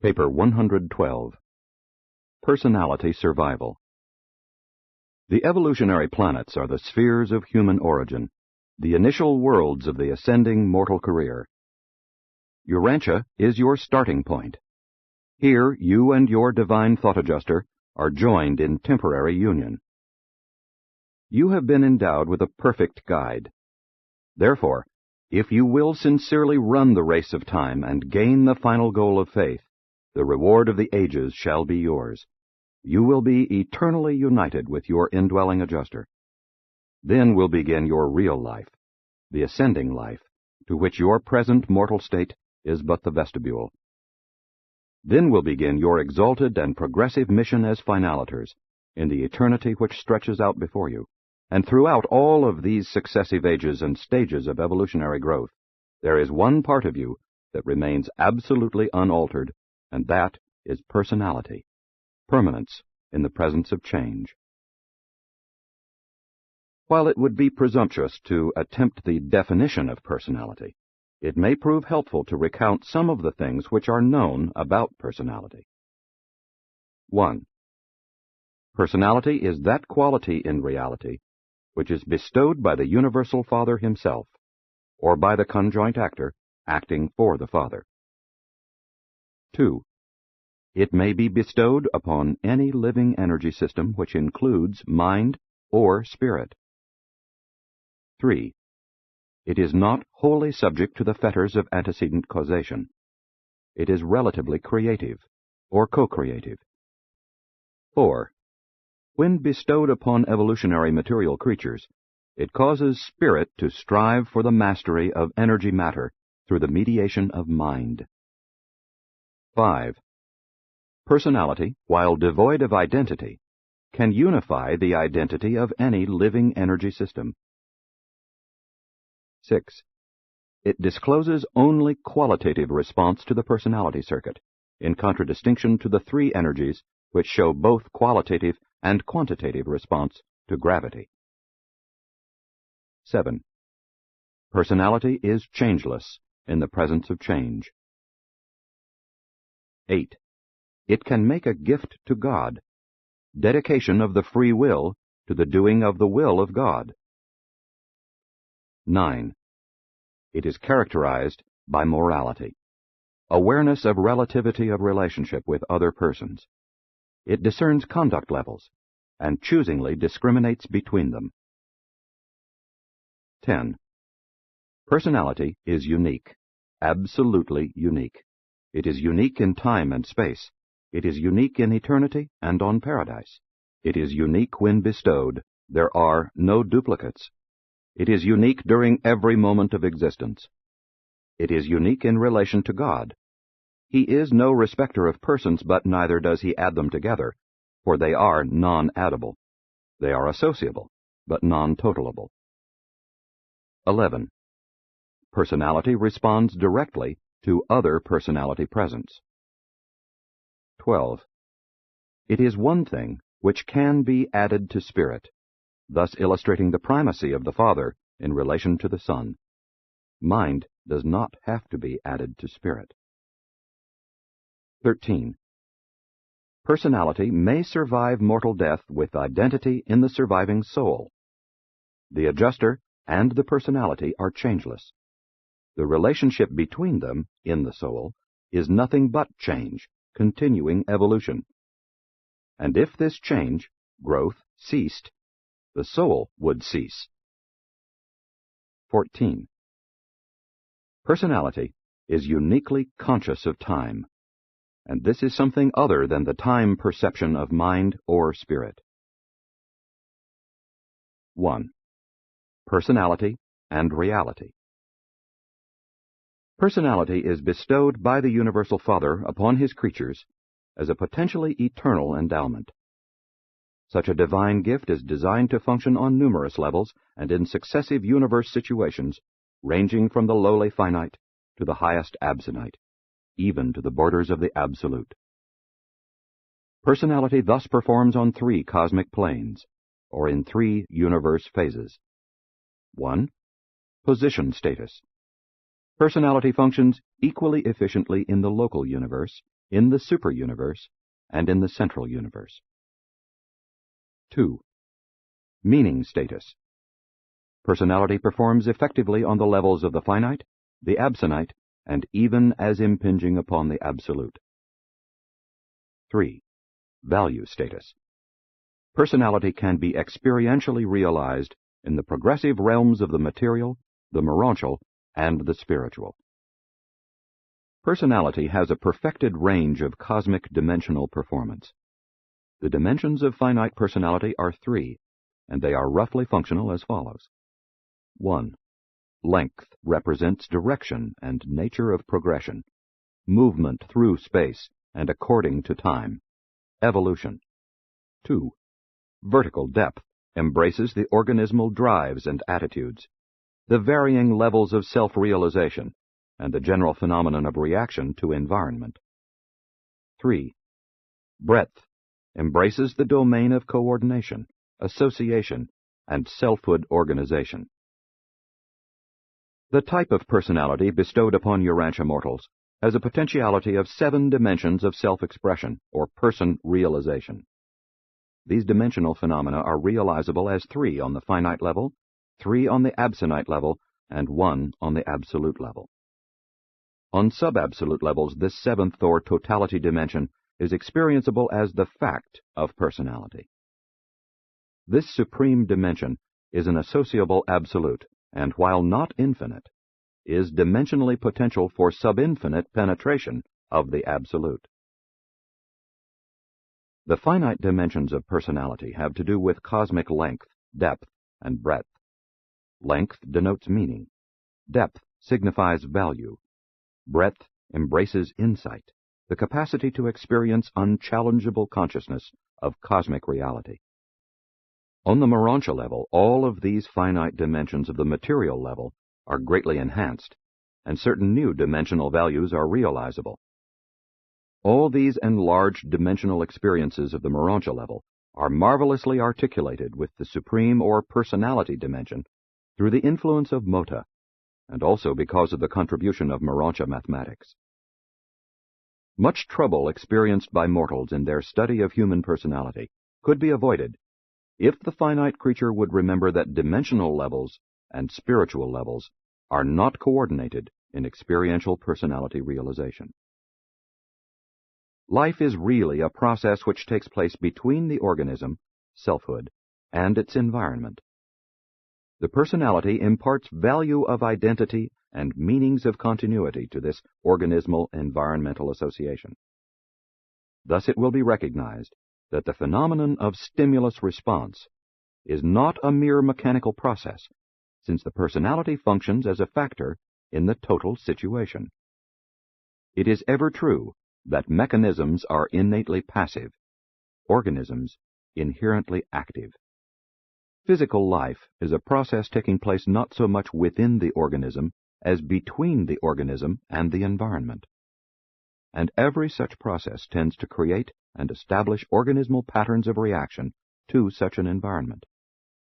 Paper 112. Personality Survival. The evolutionary planets are the spheres of human origin, the initial worlds of the ascending mortal career. Urantia is your starting point. Here you and your divine thought adjuster are joined in temporary union. You have been endowed with a perfect guide. Therefore, if you will sincerely run the race of time and gain the final goal of faith, the reward of the ages shall be yours. You will be eternally united with your indwelling adjuster. Then will begin your real life, the ascending life, to which your present mortal state is but the vestibule. Then will begin your exalted and progressive mission as finaliters in the eternity which stretches out before you. And throughout all of these successive ages and stages of evolutionary growth, there is one part of you that remains absolutely unaltered, and that is personality, permanence in the presence of change. While it would be presumptuous to attempt the definition of personality, it may prove helpful to recount some of the things which are known about personality. 1. Personality is that quality in reality which is bestowed by the Universal Father himself, or by the conjoint actor acting for the Father. 2. It may be bestowed upon any living energy system which includes mind or spirit. 3. It is not wholly subject to the fetters of antecedent causation. It is relatively creative, or co-creative. 4. When bestowed upon evolutionary material creatures, it causes spirit to strive for the mastery of energy matter through the mediation of mind. 5. Personality, while devoid of identity, can unify the identity of any living energy system. 6. It discloses only qualitative response to the personality circuit, in contradistinction to the three energies which show both qualitative and quantitative response to gravity. 7. Personality is changeless in the presence of change. 8. It can make a gift to God, dedication of the free will to the doing of the will of God. 9. It is characterized by morality, awareness of relativity of relationship with other persons. It discerns conduct levels, and choosingly discriminates between them. 10. Personality is unique, absolutely unique. It is unique in time and space. It is unique in eternity and on paradise. It is unique when bestowed. There are no duplicates. It is unique during every moment of existence. It is unique in relation to God. He is no respecter of persons, but neither does he add them together, for they are non-addable. They are associable, but non-totalable. 11. Personality responds directly to other personality presence. 12. It is one thing which can be added to spirit, thus illustrating the primacy of the Father in relation to the Son. Mind does not have to be added to spirit. 13. Personality may survive mortal death with identity in the surviving soul. The adjuster and the personality are changeless. The relationship between them, in the soul, is nothing but change, continuing evolution. And if this change, growth, ceased, the soul would cease. 14. Personality is uniquely conscious of time, and this is something other than the time perception of mind or spirit. 1. Personality and reality. Personality is bestowed by the Universal Father upon his creatures as a potentially eternal endowment. Such a divine gift is designed to function on numerous levels and in successive universe situations, ranging from the lowly finite to the highest absonite, even to the borders of the absolute. Personality thus performs on three cosmic planes, or in three universe phases. 1. Position status. Personality functions equally efficiently in the local universe, in the superuniverse, and in the central universe. 2. Meaning status. Personality performs effectively on the levels of the finite, the absonite, and even as impinging upon the absolute. 3. Value status. Personality can be experientially realized in the progressive realms of the material, the morontial, and the spiritual. Personality has a perfected range of cosmic dimensional performance. The dimensions of finite personality are 3, and they are roughly functional as follows. 1. Length represents direction and nature of progression, movement through space and according to time, evolution. 2. Vertical depth embraces the organismal drives and attitudes, the varying levels of self-realization, and the general phenomenon of reaction to environment. 3. Breadth embraces the domain of coordination, association, and selfhood organization. The type of personality bestowed upon Urantia mortals has a potentiality of 7 dimensions of self-expression, or person realization. These dimensional phenomena are realizable as 3 on the finite level, 3 on the absonite level, and 1 on the absolute level. On sub-absolute levels, this 7th or totality dimension is experienceable as the fact of personality. This supreme dimension is an associable absolute, and while not infinite, is dimensionally potential for sub-infinite penetration of the absolute. The finite dimensions of personality have to do with cosmic length, depth, and breadth. Length denotes meaning. Depth signifies value. Breadth embraces insight, the capacity to experience unchallengeable consciousness of cosmic reality. On the Morontia level, all of these finite dimensions of the material level are greatly enhanced, and certain new dimensional values are realizable. All these enlarged dimensional experiences of the Morontia level are marvelously articulated with the supreme or personality dimension through the influence of Mota, and also because of the contribution of Morontia mathematics. Much trouble experienced by mortals in their study of human personality could be avoided if the finite creature would remember that dimensional levels and spiritual levels are not coordinated in experiential personality realization. Life is really a process which takes place between the organism, selfhood, and its environment. The personality imparts value of identity and meanings of continuity to this organismal environmental association. Thus it will be recognized that the phenomenon of stimulus response is not a mere mechanical process, since the personality functions as a factor in the total situation. It is ever true that mechanisms are innately passive, organisms inherently active. Physical life is a process taking place not so much within the organism as between the organism and the environment. And every such process tends to create and establish organismal patterns of reaction to such an environment.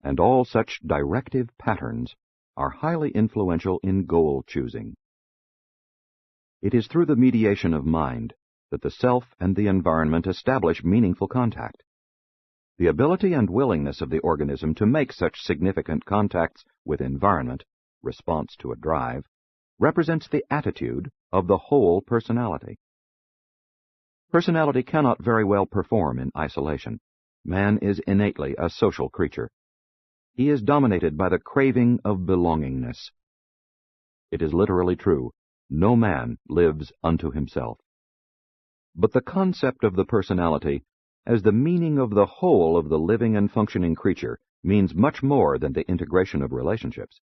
And all such directive patterns are highly influential in goal choosing. It is through the mediation of mind that the self and the environment establish meaningful contact. The ability and willingness of the organism to make such significant contacts with environment, response to a drive, represents the attitude of the whole personality. Personality cannot very well perform in isolation. Man is innately a social creature. He is dominated by the craving of belongingness. It is literally true, no man lives unto himself. But the concept of the personality as the meaning of the whole of the living and functioning creature means much more than the integration of relationships.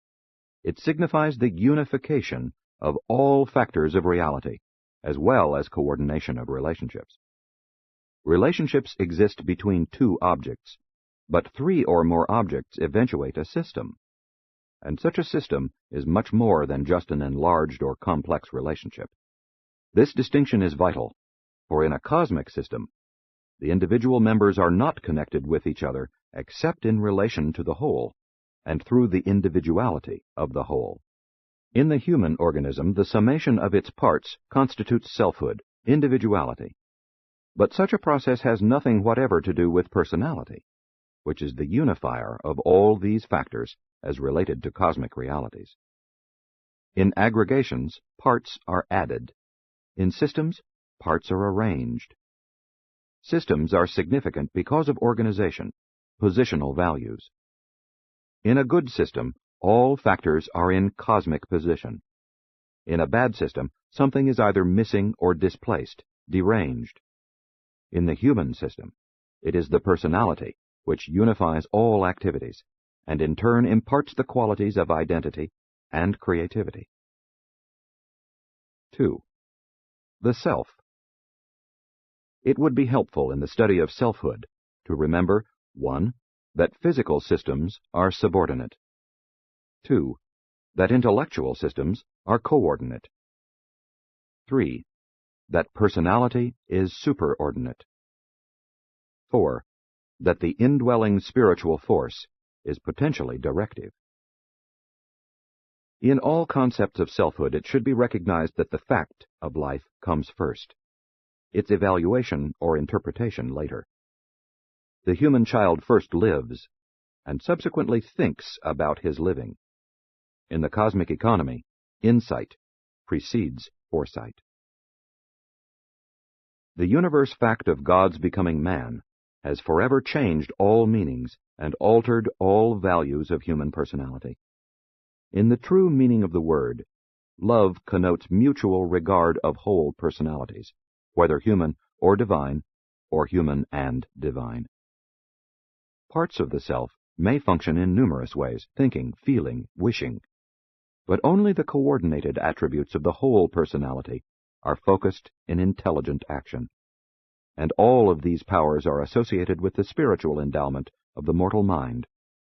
It signifies the unification of all factors of reality, as well as coordination of relationships. Relationships exist between 2 objects, but 3 or more objects eventuate a system. And such a system is much more than just an enlarged or complex relationship. This distinction is vital, for in a cosmic system, the individual members are not connected with each other except in relation to the whole, and through the individuality of the whole. In the human organism, the summation of its parts constitutes selfhood, individuality. But such a process has nothing whatever to do with personality, which is the unifier of all these factors as related to cosmic realities. In aggregations, parts are added. In systems, parts are arranged. Systems are significant because of organization, positional values. In a good system, all factors are in cosmic position. In a bad system, something is either missing or displaced, deranged. In the human system, it is the personality which unifies all activities, and in turn imparts the qualities of identity and creativity. 2. The self. It would be helpful in the study of selfhood to remember 1. That physical systems are subordinate. 2. That intellectual systems are coordinate. 3. That personality is superordinate. 4. That the indwelling spiritual force is potentially directive. In all concepts of selfhood, it should be recognized that the fact of life comes first, its evaluation or interpretation later. The human child first lives, and subsequently thinks about his living. In the cosmic economy, insight precedes foresight. The universe fact of God's becoming man has forever changed all meanings and altered all values of human personality. In the true meaning of the word, love connotes mutual regard of whole personalities, whether human or human and divine. Parts of the self may function in numerous ways, thinking, feeling, wishing, but only the coordinated attributes of the whole personality are focused in intelligent action. And all of these powers are associated with the spiritual endowment of the mortal mind,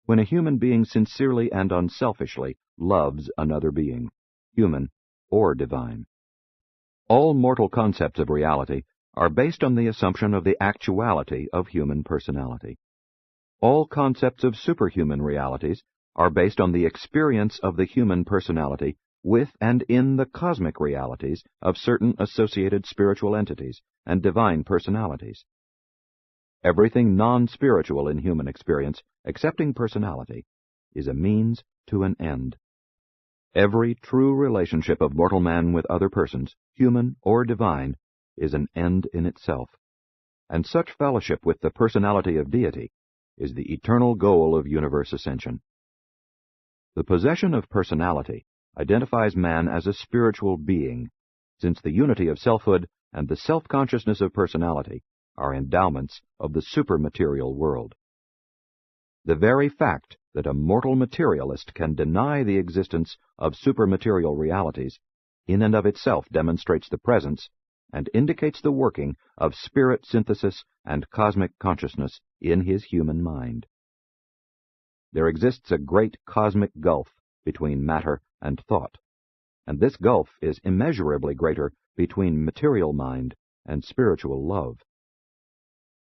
when a human being sincerely and unselfishly loves another being, human or divine. All mortal concepts of reality are based on the assumption of the actuality of human personality. All concepts of superhuman realities are based on the experience of the human personality with and in the cosmic realities of certain associated spiritual entities and divine personalities. Everything non-spiritual in human experience, excepting personality, is a means to an end. Every true relationship of mortal man with other persons, human or divine, is an end in itself, and such fellowship with the personality of deity is the eternal goal of universe ascension. The possession of personality identifies man as a spiritual being, since the unity of selfhood and the self-consciousness of personality are endowments of the supermaterial world. The very fact that a mortal materialist can deny the existence of supermaterial realities in and of itself demonstrates the presence and indicates the working of spirit synthesis and cosmic consciousness in his human mind. There exists a great cosmic gulf between matter and thought, and this gulf is immeasurably greater between material mind and spiritual love.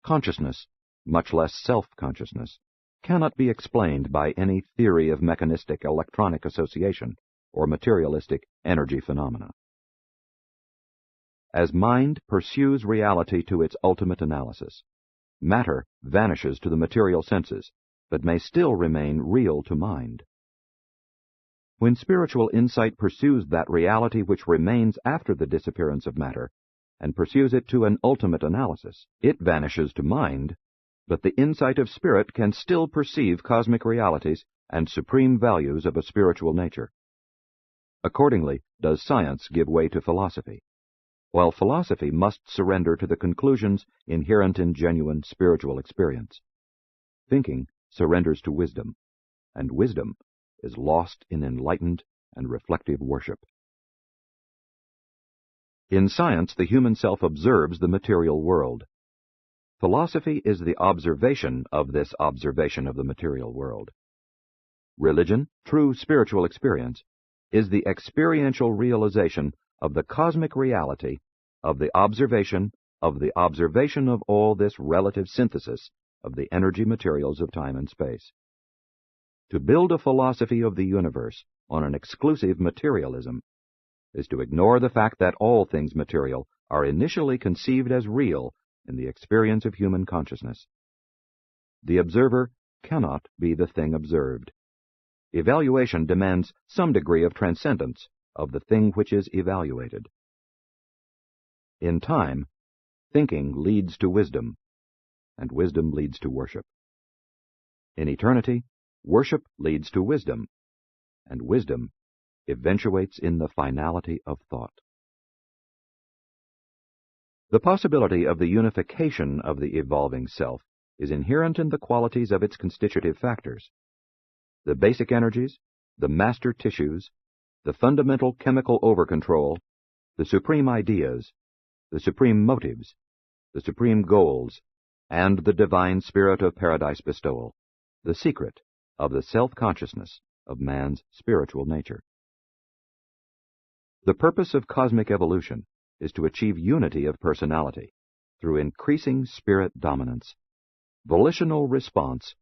Consciousness, much less self-consciousness, cannot be explained by any theory of mechanistic electronic association or materialistic energy phenomena. As mind pursues reality to its ultimate analysis, matter vanishes to the material senses, but may still remain real to mind. When spiritual insight pursues that reality which remains after the disappearance of matter, and pursues it to an ultimate analysis, it vanishes to mind, but the insight of spirit can still perceive cosmic realities and supreme values of a spiritual nature. Accordingly, does science give way to philosophy, while philosophy must surrender to the conclusions inherent in genuine spiritual experience. Thinking surrenders to wisdom, and wisdom is lost in enlightened and reflective worship. In science, the human self observes the material world. Philosophy is the observation of this observation of the material world. Religion, true spiritual experience, is the experiential realization of the cosmic reality of the observation of all this relative synthesis of the energy materials of time and space. To build a philosophy of the universe on an exclusive materialism is to ignore the fact that all things material are initially conceived as real in the experience of human consciousness. The observer cannot be the thing observed. Evaluation demands some degree of transcendence of the thing which is evaluated. In time, thinking leads to wisdom, and wisdom leads to worship. In eternity, worship leads to wisdom, and wisdom eventuates in the finality of thought. The possibility of the unification of the evolving self is inherent in the qualities of its constitutive factors. The basic energies, the master tissues, the fundamental chemical overcontrol, the supreme ideas, the supreme motives, the supreme goals, and the divine spirit of paradise bestowal, the secret of the self-consciousness of man's spiritual nature. The purpose of cosmic evolution is to achieve unity of personality through increasing spirit dominance, volitional response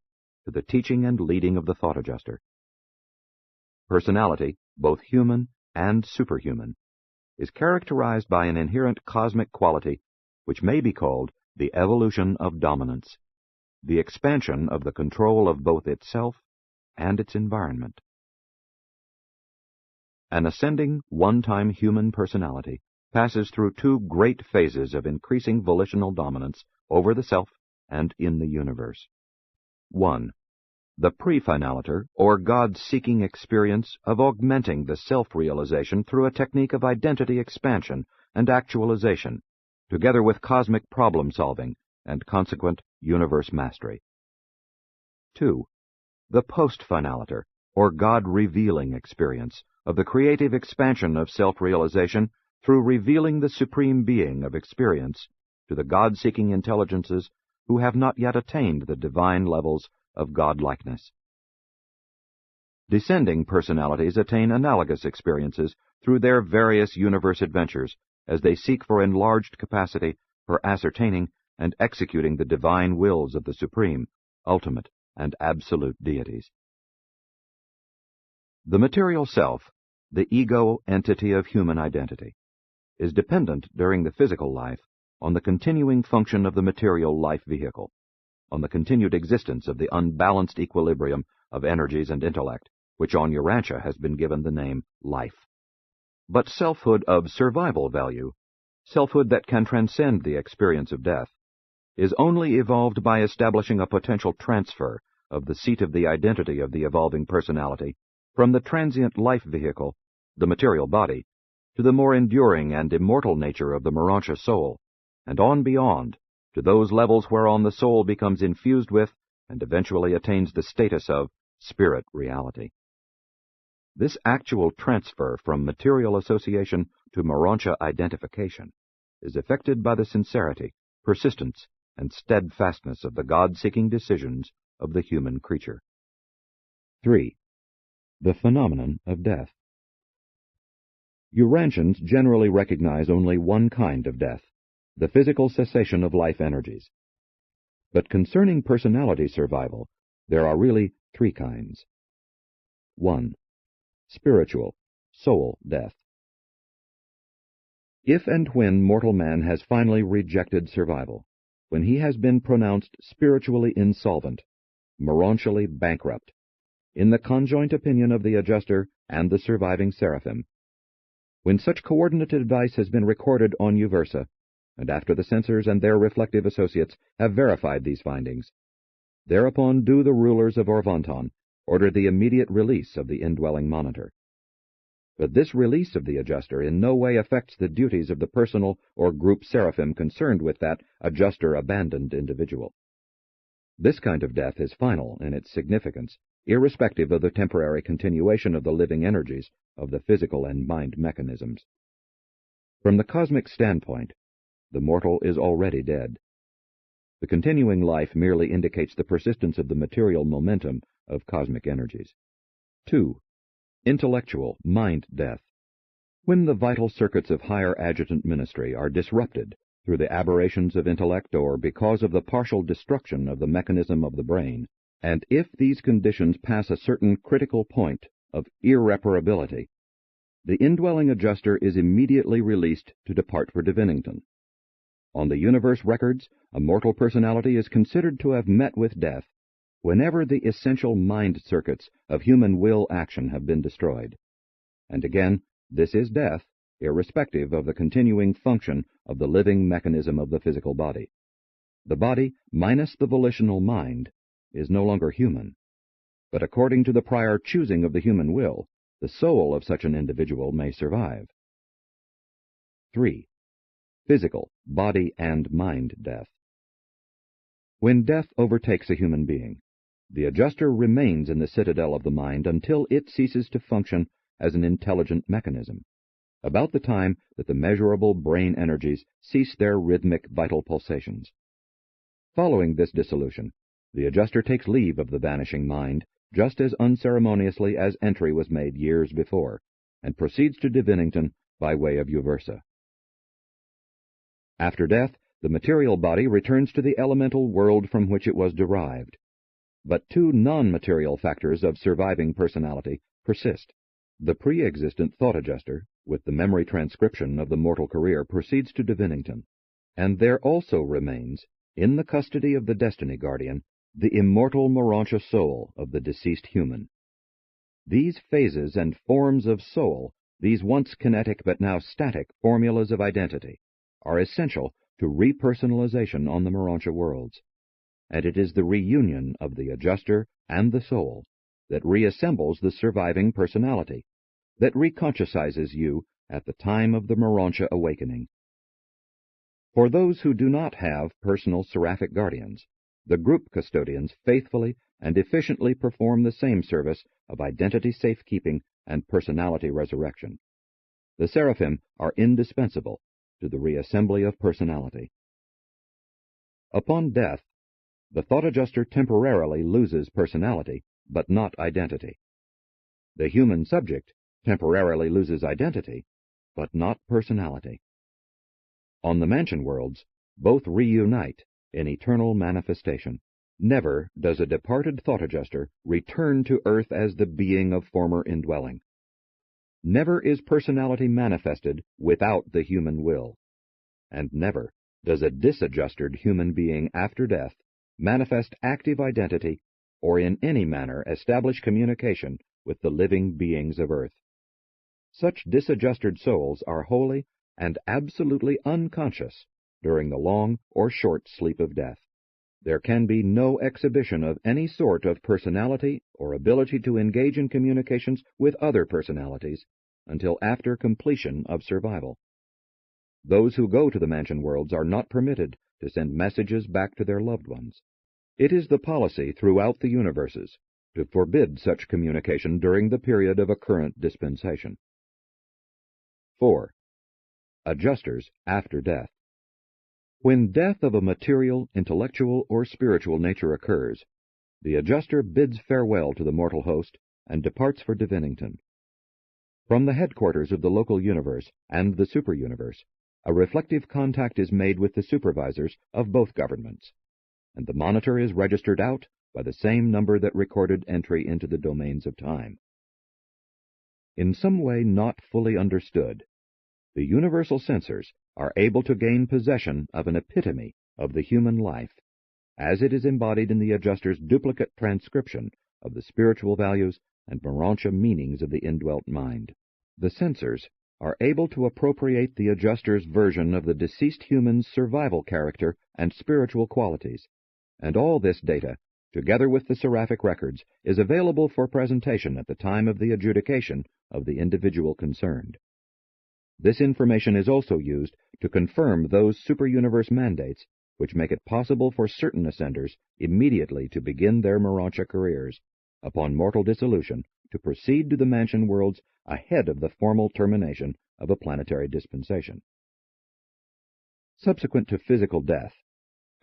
to the teaching and leading of the thought adjuster. Personality, both human and superhuman, is characterized by an inherent cosmic quality which may be called the evolution of dominance, the expansion of the control of both itself and its environment. An ascending, one-time human personality passes through two great phases of increasing volitional dominance over the self and in the universe. 1. The pre-finaliter, or God-seeking experience of augmenting the self-realization through a technique of identity expansion and actualization, together with cosmic problem-solving and consequent universe mastery. 2. The post-finaliter, or God-revealing experience of the creative expansion of self-realization through revealing the supreme being of experience to the God-seeking intelligences who have not yet attained the divine levels of godlikeness. Descending personalities attain analogous experiences through their various universe adventures as they seek for enlarged capacity for ascertaining and executing the divine wills of the supreme, ultimate, and absolute deities. The material self, the ego entity of human identity, is dependent during the physical life on the continuing function of the material life vehicle, on the continued existence of the unbalanced equilibrium of energies and intellect, which on Urantia has been given the name life. But selfhood of survival value, selfhood that can transcend the experience of death, is only evolved by establishing a potential transfer of the seat of the identity of the evolving personality from the transient life vehicle, the material body, to the more enduring and immortal nature of the Morontia soul, and on beyond, to those levels whereon the soul becomes infused with and eventually attains the status of spirit reality. This actual transfer from material association to Morontia identification is effected by the sincerity, persistence, and steadfastness of the God-seeking decisions of the human creature. 3. The phenomenon of death. Urantians generally recognize only one kind of death, the physical cessation of life energies. But concerning personality survival, there are really three kinds. 1. Spiritual, soul death. If and when mortal man has finally rejected survival, when he has been pronounced spiritually insolvent, morontially bankrupt, in the conjoint opinion of the adjuster and the surviving seraphim, when such coordinate advice has been recorded on Uversa, and after the censors and their reflective associates have verified these findings, thereupon do the rulers of Orvonton order the immediate release of the indwelling monitor. But this release of the adjuster in no way affects the duties of the personal or group seraphim concerned with that adjuster-abandoned individual. This kind of death is final in its significance, irrespective of the temporary continuation of the living energies of the physical and mind mechanisms. From the cosmic standpoint, the mortal is already dead. The continuing life merely indicates the persistence of the material momentum of cosmic energies. 2. Intellectual, mind death. When the vital circuits of higher adjutant ministry are disrupted through the aberrations of intellect or because of the partial destruction of the mechanism of the brain, and if these conditions pass a certain critical point of irreparability, the indwelling adjuster is immediately released to depart for Divinington. On the universe records, a mortal personality is considered to have met with death whenever the essential mind circuits of human will action have been destroyed. And again, this is death, irrespective of the continuing function of the living mechanism of the physical body. The body, minus the volitional mind, is no longer human. But according to the prior choosing of the human will, the soul of such an individual may survive. 3. Physical, body and mind death. When death overtakes a human being, the adjuster remains in the citadel of the mind until it ceases to function as an intelligent mechanism, about the time that the measurable brain energies cease their rhythmic vital pulsations. Following this dissolution, the adjuster takes leave of the vanishing mind just as unceremoniously as entry was made years before, and proceeds to Divinington by way of Uversa. After death, the material body returns to the elemental world from which it was derived. But two non-material factors of surviving personality persist. The pre-existent thought adjuster, with the memory transcription of the mortal career, proceeds to Divinington, and there also remains, in the custody of the Destiny Guardian, the immortal Morontia soul of the deceased human. These phases and forms of soul, these once kinetic but now static formulas of identity, are essential to repersonalization on the Morontia worlds, and it is the reunion of the adjuster and the soul that reassembles the surviving personality, that reconsciousizes you at the time of the Morontia awakening. For those who do not have personal seraphic guardians, the group custodians faithfully and efficiently perform the same service of identity safekeeping and personality resurrection. The seraphim are indispensable to the reassembly of personality. Upon death, the thought adjuster temporarily loses personality, but not identity. The human subject temporarily loses identity, but not personality. On the mansion worlds, both reunite in eternal manifestation. Never does a departed thought adjuster return to earth as the being of former indwelling. Never is personality manifested without the human will, and never does a disadjusted human being after death manifest active identity or in any manner establish communication with the living beings of earth. Such disadjusted souls are wholly and absolutely unconscious during the long or short sleep of death. There can be no exhibition of any sort of personality or ability to engage in communications with other personalities until after completion of survival. Those who go to the mansion worlds are not permitted to send messages back to their loved ones. It is the policy throughout the universes to forbid such communication during the period of a current dispensation. 4. Adjusters after death. When death of a material, intellectual, or spiritual nature occurs, the adjuster bids farewell to the mortal host and departs for Divinington. From the headquarters of the local universe and the superuniverse, a reflective contact is made with the supervisors of both governments, and the monitor is registered out by the same number that recorded entry into the domains of time. In some way not fully understood, the universal censors are able to gain possession of an epitome of the human life, as it is embodied in the adjuster's duplicate transcription of the spiritual values and Morontia meanings of the indwelt mind. The censors are able to appropriate the adjuster's version of the deceased human's survival character and spiritual qualities, and all this data, together with the seraphic records, is available for presentation at the time of the adjudication of the individual concerned. This information is also used to confirm those superuniverse mandates which make it possible for certain ascenders immediately to begin their Morontia careers, upon mortal dissolution, to proceed to the mansion worlds ahead of the formal termination of a planetary dispensation. Subsequent to physical death,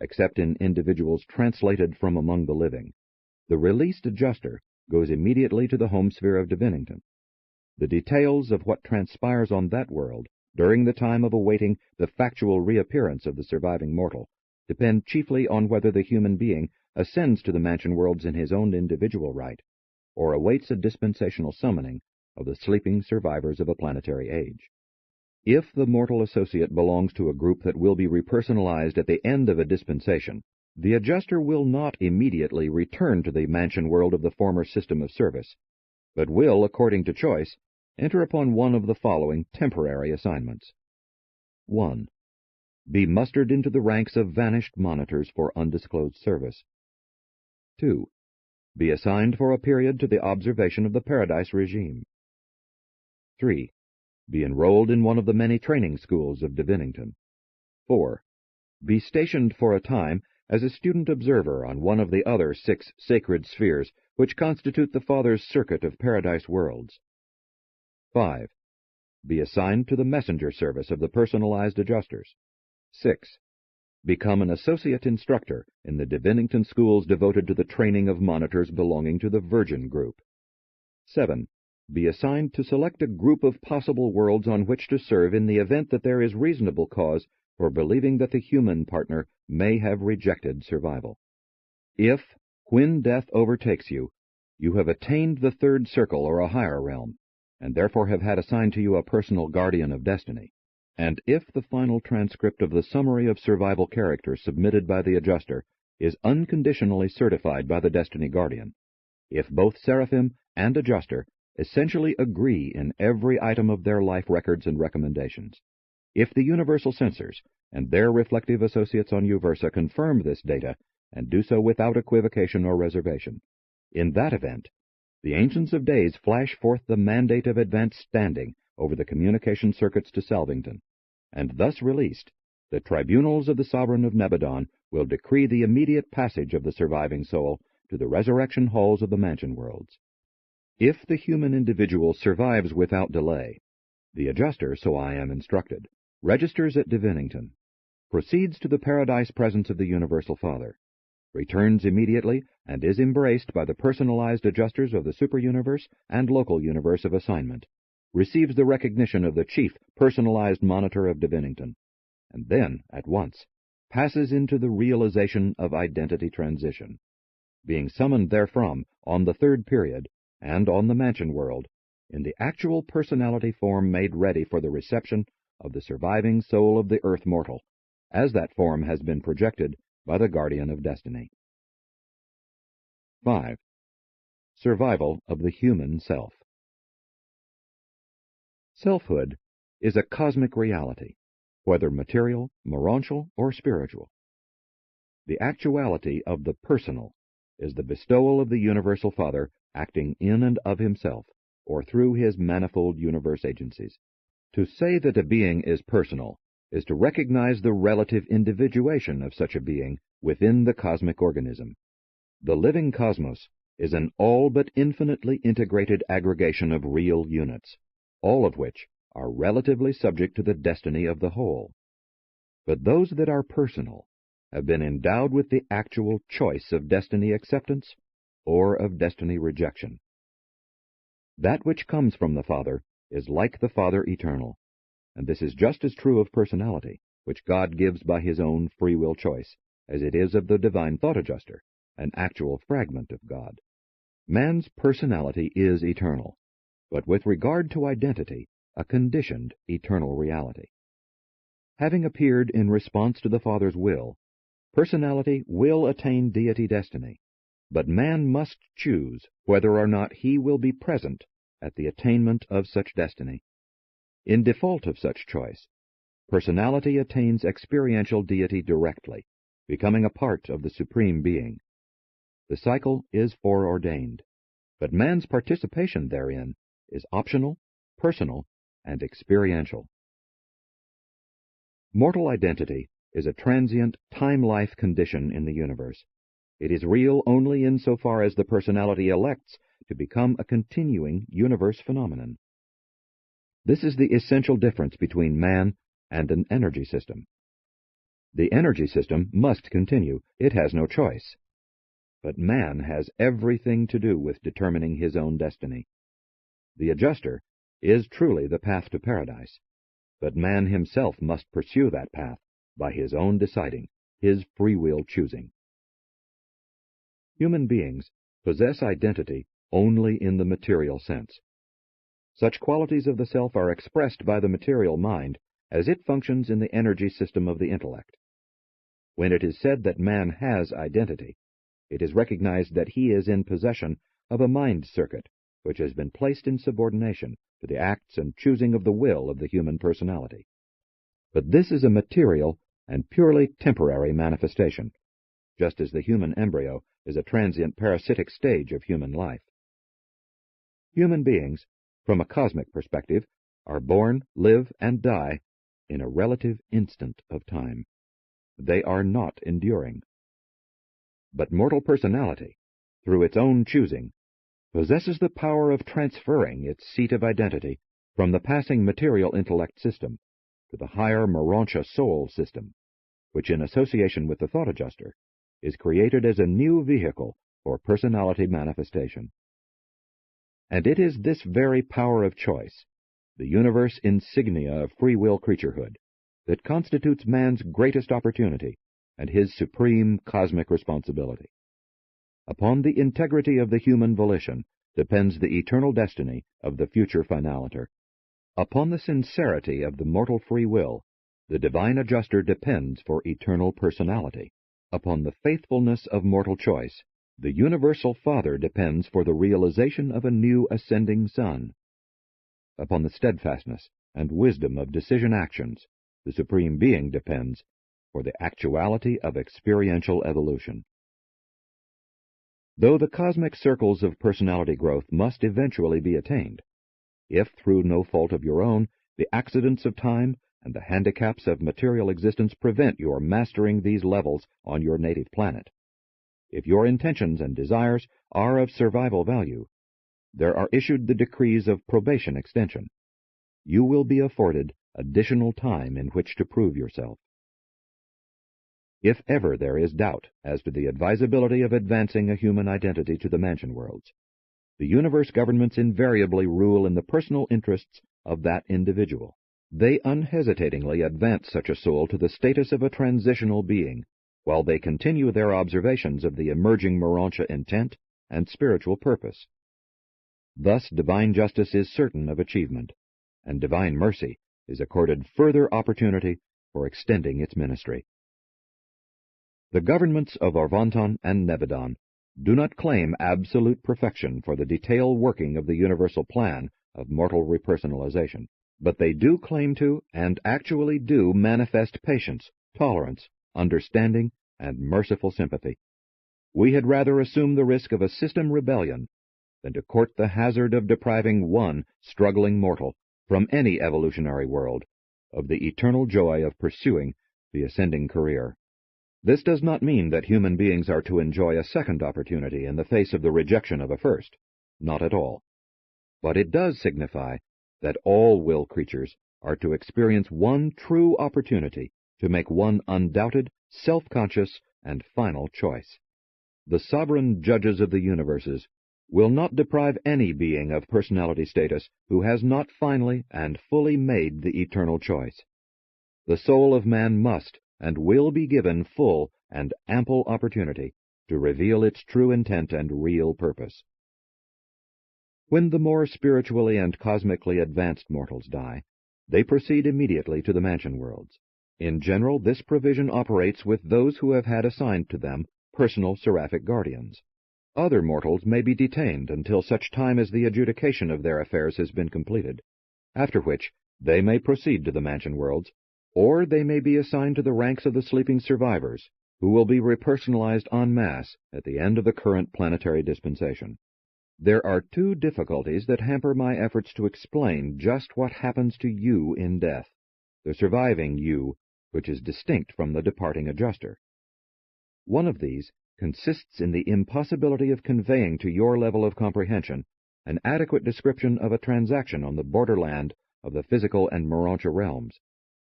except in individuals translated from among the living, the released adjuster goes immediately to the home sphere of Divinington. The details of what transpires on that world during the time of awaiting the factual reappearance of the surviving mortal depend chiefly on whether the human being ascends to the mansion worlds in his own individual right, or awaits a dispensational summoning of the sleeping survivors of a planetary age. If the mortal associate belongs to a group that will be repersonalized at the end of a dispensation, the adjuster will not immediately return to the mansion world of the former system of service, but will, according to choice, enter upon one of the following temporary assignments. 1. Be mustered into the ranks of vanished monitors for undisclosed service. 2. Be assigned for a period to the observation of the Paradise regime. 3. Be enrolled in one of the many training schools of Divinington. 4. Be stationed for a time as a student observer on one of the other 6 sacred spheres which constitute the Father's circuit of Paradise worlds. 5. Be assigned to the messenger service of the personalized adjusters. 6. Become an associate instructor in the Divinington schools devoted to the training of monitors belonging to the Virgin group. 7. Be assigned to select a group of possible worlds on which to serve in the event that there is reasonable cause for believing that the human partner may have rejected survival. If, when death overtakes you, you have attained the third circle or a higher realm, and therefore have had assigned to you a personal guardian of destiny, and if the final transcript of the summary of survival characters submitted by the adjuster is unconditionally certified by the destiny guardian, if both seraphim and adjuster essentially agree in every item of their life records and recommendations, if the universal censors and their reflective associates on Uversa confirm this data and do so without equivocation or reservation, in that event, the Ancients of Days flash forth the mandate of advanced standing over the communication circuits to Salvington, and thus released, the tribunals of the Sovereign of Nebadon will decree the immediate passage of the surviving soul to the resurrection halls of the mansion worlds. If the human individual survives without delay, the adjuster, so I am instructed, registers at Divinington, proceeds to the Paradise presence of the Universal Father, returns immediately and is embraced by the personalized adjusters of the superuniverse and local universe of assignment, receives the recognition of the chief personalized monitor of Divinington, and then, at once, passes into the realization of identity transition, being summoned therefrom on the third period and on the mansion world in the actual personality form made ready for the reception of the surviving soul of the earth mortal, as that form has been projected by the guardian of destiny. 5. Survival of the human self. Selfhood is a cosmic reality, whether material, morontial, or spiritual. The actuality of the personal is the bestowal of the Universal Father acting in and of himself, or through his manifold universe agencies. To say that a being is personal is to recognize the relative individuation of such a being within the cosmic organism. The living cosmos is an all but infinitely integrated aggregation of real units, all of which are relatively subject to the destiny of the whole. But those that are personal have been endowed with the actual choice of destiny acceptance or of destiny rejection. That which comes from the Father is like the Father eternal, and this is just as true of personality, which God gives by his own free will choice, as it is of the divine thought adjuster, an actual fragment of God. Man's personality is eternal, but with regard to identity, a conditioned eternal reality. Having appeared in response to the Father's will, personality will attain deity destiny, but man must choose whether or not he will be present at the attainment of such destiny. In default of such choice, personality attains experiential deity directly, becoming a part of the Supreme Being. The cycle is foreordained, but man's participation therein is optional, personal, and experiential. Mortal identity is a transient time-life condition in the universe. It is real only insofar as the personality elects to become a continuing universe phenomenon. This is the essential difference between man and an energy system. The energy system must continue. It has no choice. But man has everything to do with determining his own destiny. The adjuster is truly the path to paradise, but man himself must pursue that path by his own deciding, his free will choosing. Human beings possess identity only in the material sense. Such qualities of the self are expressed by the material mind as it functions in the energy system of the intellect. When it is said that man has identity, it is recognized that he is in possession of a mind circuit which has been placed in subordination to the acts and choosing of the will of the human personality. But this is a material and purely temporary manifestation, just as the human embryo is a transient parasitic stage of human life. Human beings, from a cosmic perspective, are born, live, and die in a relative instant of time. They are not enduring. But mortal personality, through its own choosing, possesses the power of transferring its seat of identity from the passing material intellect system to the higher Morontia soul system, which in association with the thought adjuster is created as a new vehicle for personality manifestation. And it is this very power of choice, the universe insignia of free will creaturehood, that constitutes man's greatest opportunity and his supreme cosmic responsibility. Upon the integrity of the human volition depends the eternal destiny of the future finaliter. Upon the sincerity of the mortal free will, the divine adjuster depends for eternal personality. Upon the faithfulness of mortal choice, the universal Father depends for the realization of a new ascending Son. Upon the steadfastness and wisdom of decision actions, the Supreme Being depends for the actuality of experiential evolution. Though the cosmic circles of personality growth must eventually be attained, if through no fault of your own, the accidents of time and the handicaps of material existence prevent your mastering these levels on your native planet, if your intentions and desires are of survival value, there are issued the decrees of probation extension. You will be afforded additional time in which to prove yourself. If ever there is doubt as to the advisability of advancing a human identity to the mansion worlds, the universe governments invariably rule in the personal interests of that individual. They unhesitatingly advance such a soul to the status of a transitional being, while they continue their observations of the emerging Morontia intent and spiritual purpose. Thus divine justice is certain of achievement, and divine mercy is accorded further opportunity for extending its ministry. The governments of Orvonton and Nebadon do not claim absolute perfection for the detailed working of the universal plan of mortal repersonalization, but they do claim to, and actually do, manifest patience, tolerance, understanding, and merciful sympathy. We had rather assume the risk of a system rebellion than to court the hazard of depriving one struggling mortal from any evolutionary world of the eternal joy of pursuing the ascending career. This does not mean that human beings are to enjoy a second opportunity in the face of the rejection of a first. Not at all. But it does signify that all will creatures are to experience one true opportunity to make one undoubted, self-conscious, and final choice. The sovereign judges of the universes will not deprive any being of personality status who has not finally and fully made the eternal choice. The soul of man must and will be given full and ample opportunity to reveal its true intent and real purpose. When the more spiritually and cosmically advanced mortals die, they proceed immediately to the mansion worlds. In general, this provision operates with those who have had assigned to them personal seraphic guardians. Other mortals may be detained until such time as the adjudication of their affairs has been completed, after which they may proceed to the mansion worlds, or they may be assigned to the ranks of the sleeping survivors, who will be repersonalized en masse at the end of the current planetary dispensation. There are two difficulties that hamper my efforts to explain just what happens to you in death, the surviving you, which is distinct from the departing adjuster. One of these consists in the impossibility of conveying to your level of comprehension an adequate description of a transaction on the borderland of the physical and Morontia realms.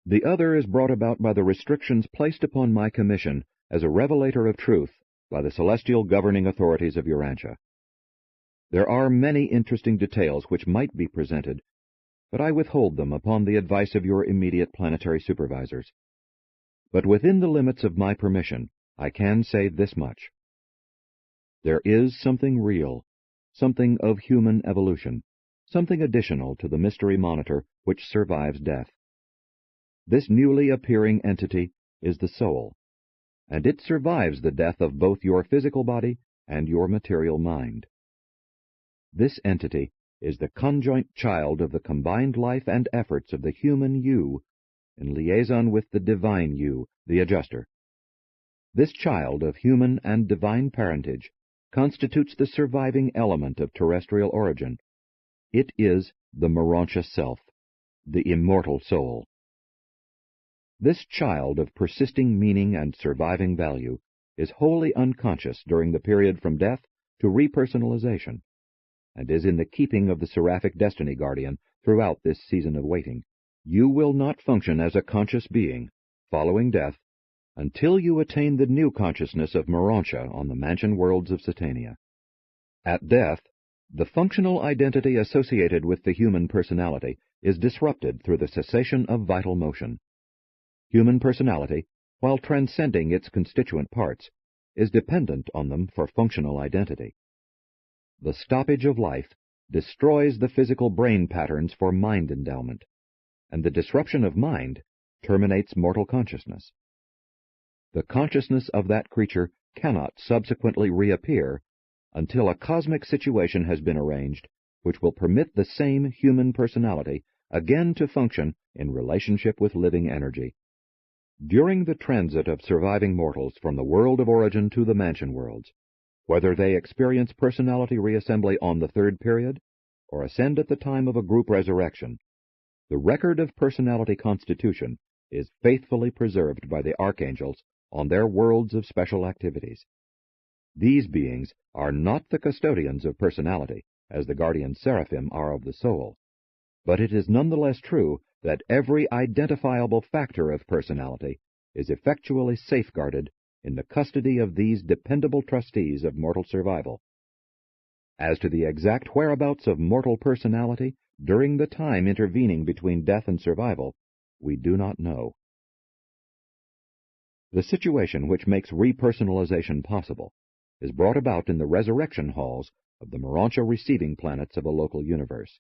The other is brought about by the restrictions placed upon my commission as a revelator of truth by the celestial governing authorities of Urantia. There are many interesting details which might be presented, but I withhold them upon the advice of your immediate planetary supervisors. But within the limits of my permission, I can say this much. There is something real, something of human evolution, something additional to the mystery monitor which survives death. This newly appearing entity is the soul, and it survives the death of both your physical body and your material mind. This entity is the conjoint child of the combined life and efforts of the human you in liaison with the divine you, the adjuster. This child of human and divine parentage constitutes the surviving element of terrestrial origin. It is the Morontia self, the immortal soul. This child of persisting meaning and surviving value is wholly unconscious during the period from death to repersonalization, and is in the keeping of the seraphic destiny guardian throughout this season of waiting. You will not function as a conscious being, following death, until you attain the new consciousness of Morontia on the mansion worlds of Satania. At death, the functional identity associated with the human personality is disrupted through the cessation of vital motion. Human personality, while transcending its constituent parts, is dependent on them for functional identity. The stoppage of life destroys the physical brain patterns for mind endowment, and the disruption of mind terminates mortal consciousness. The consciousness of that creature cannot subsequently reappear until a cosmic situation has been arranged which will permit the same human personality again to function in relationship with living energy. During the transit of surviving mortals from the world of origin to the mansion worlds, whether they experience personality reassembly on the third period or ascend at the time of a group resurrection, the record of personality constitution is faithfully preserved by the archangels on their worlds of special activities. These beings are not the custodians of personality, as the guardian seraphim are of the soul, but it is nonetheless true that every identifiable factor of personality is effectually safeguarded in the custody of these dependable trustees of mortal survival. As to the exact whereabouts of mortal personality during the time intervening between death and survival, we do not know. The situation which makes repersonalization possible is brought about in the resurrection halls of the Morontia receiving planets of a local universe.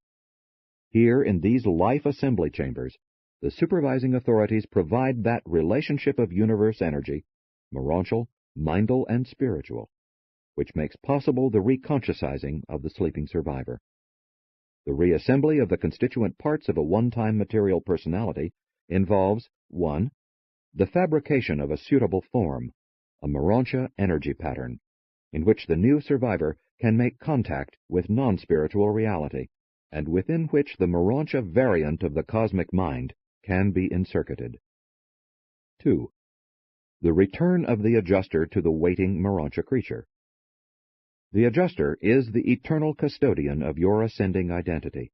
Here, in these life assembly chambers, the supervising authorities provide that relationship of universe energy, morontial, mindal, and spiritual, which makes possible the reconsciousizing of the sleeping survivor. The reassembly of the constituent parts of a one-time material personality involves 1. The fabrication of a suitable form, a Morontia energy pattern, in which the new survivor can make contact with non-spiritual reality, and within which the Morontia variant of the cosmic mind can be incircuited. 2. The return of the adjuster to the waiting Morontia creature. The adjuster is the eternal custodian of your ascending identity.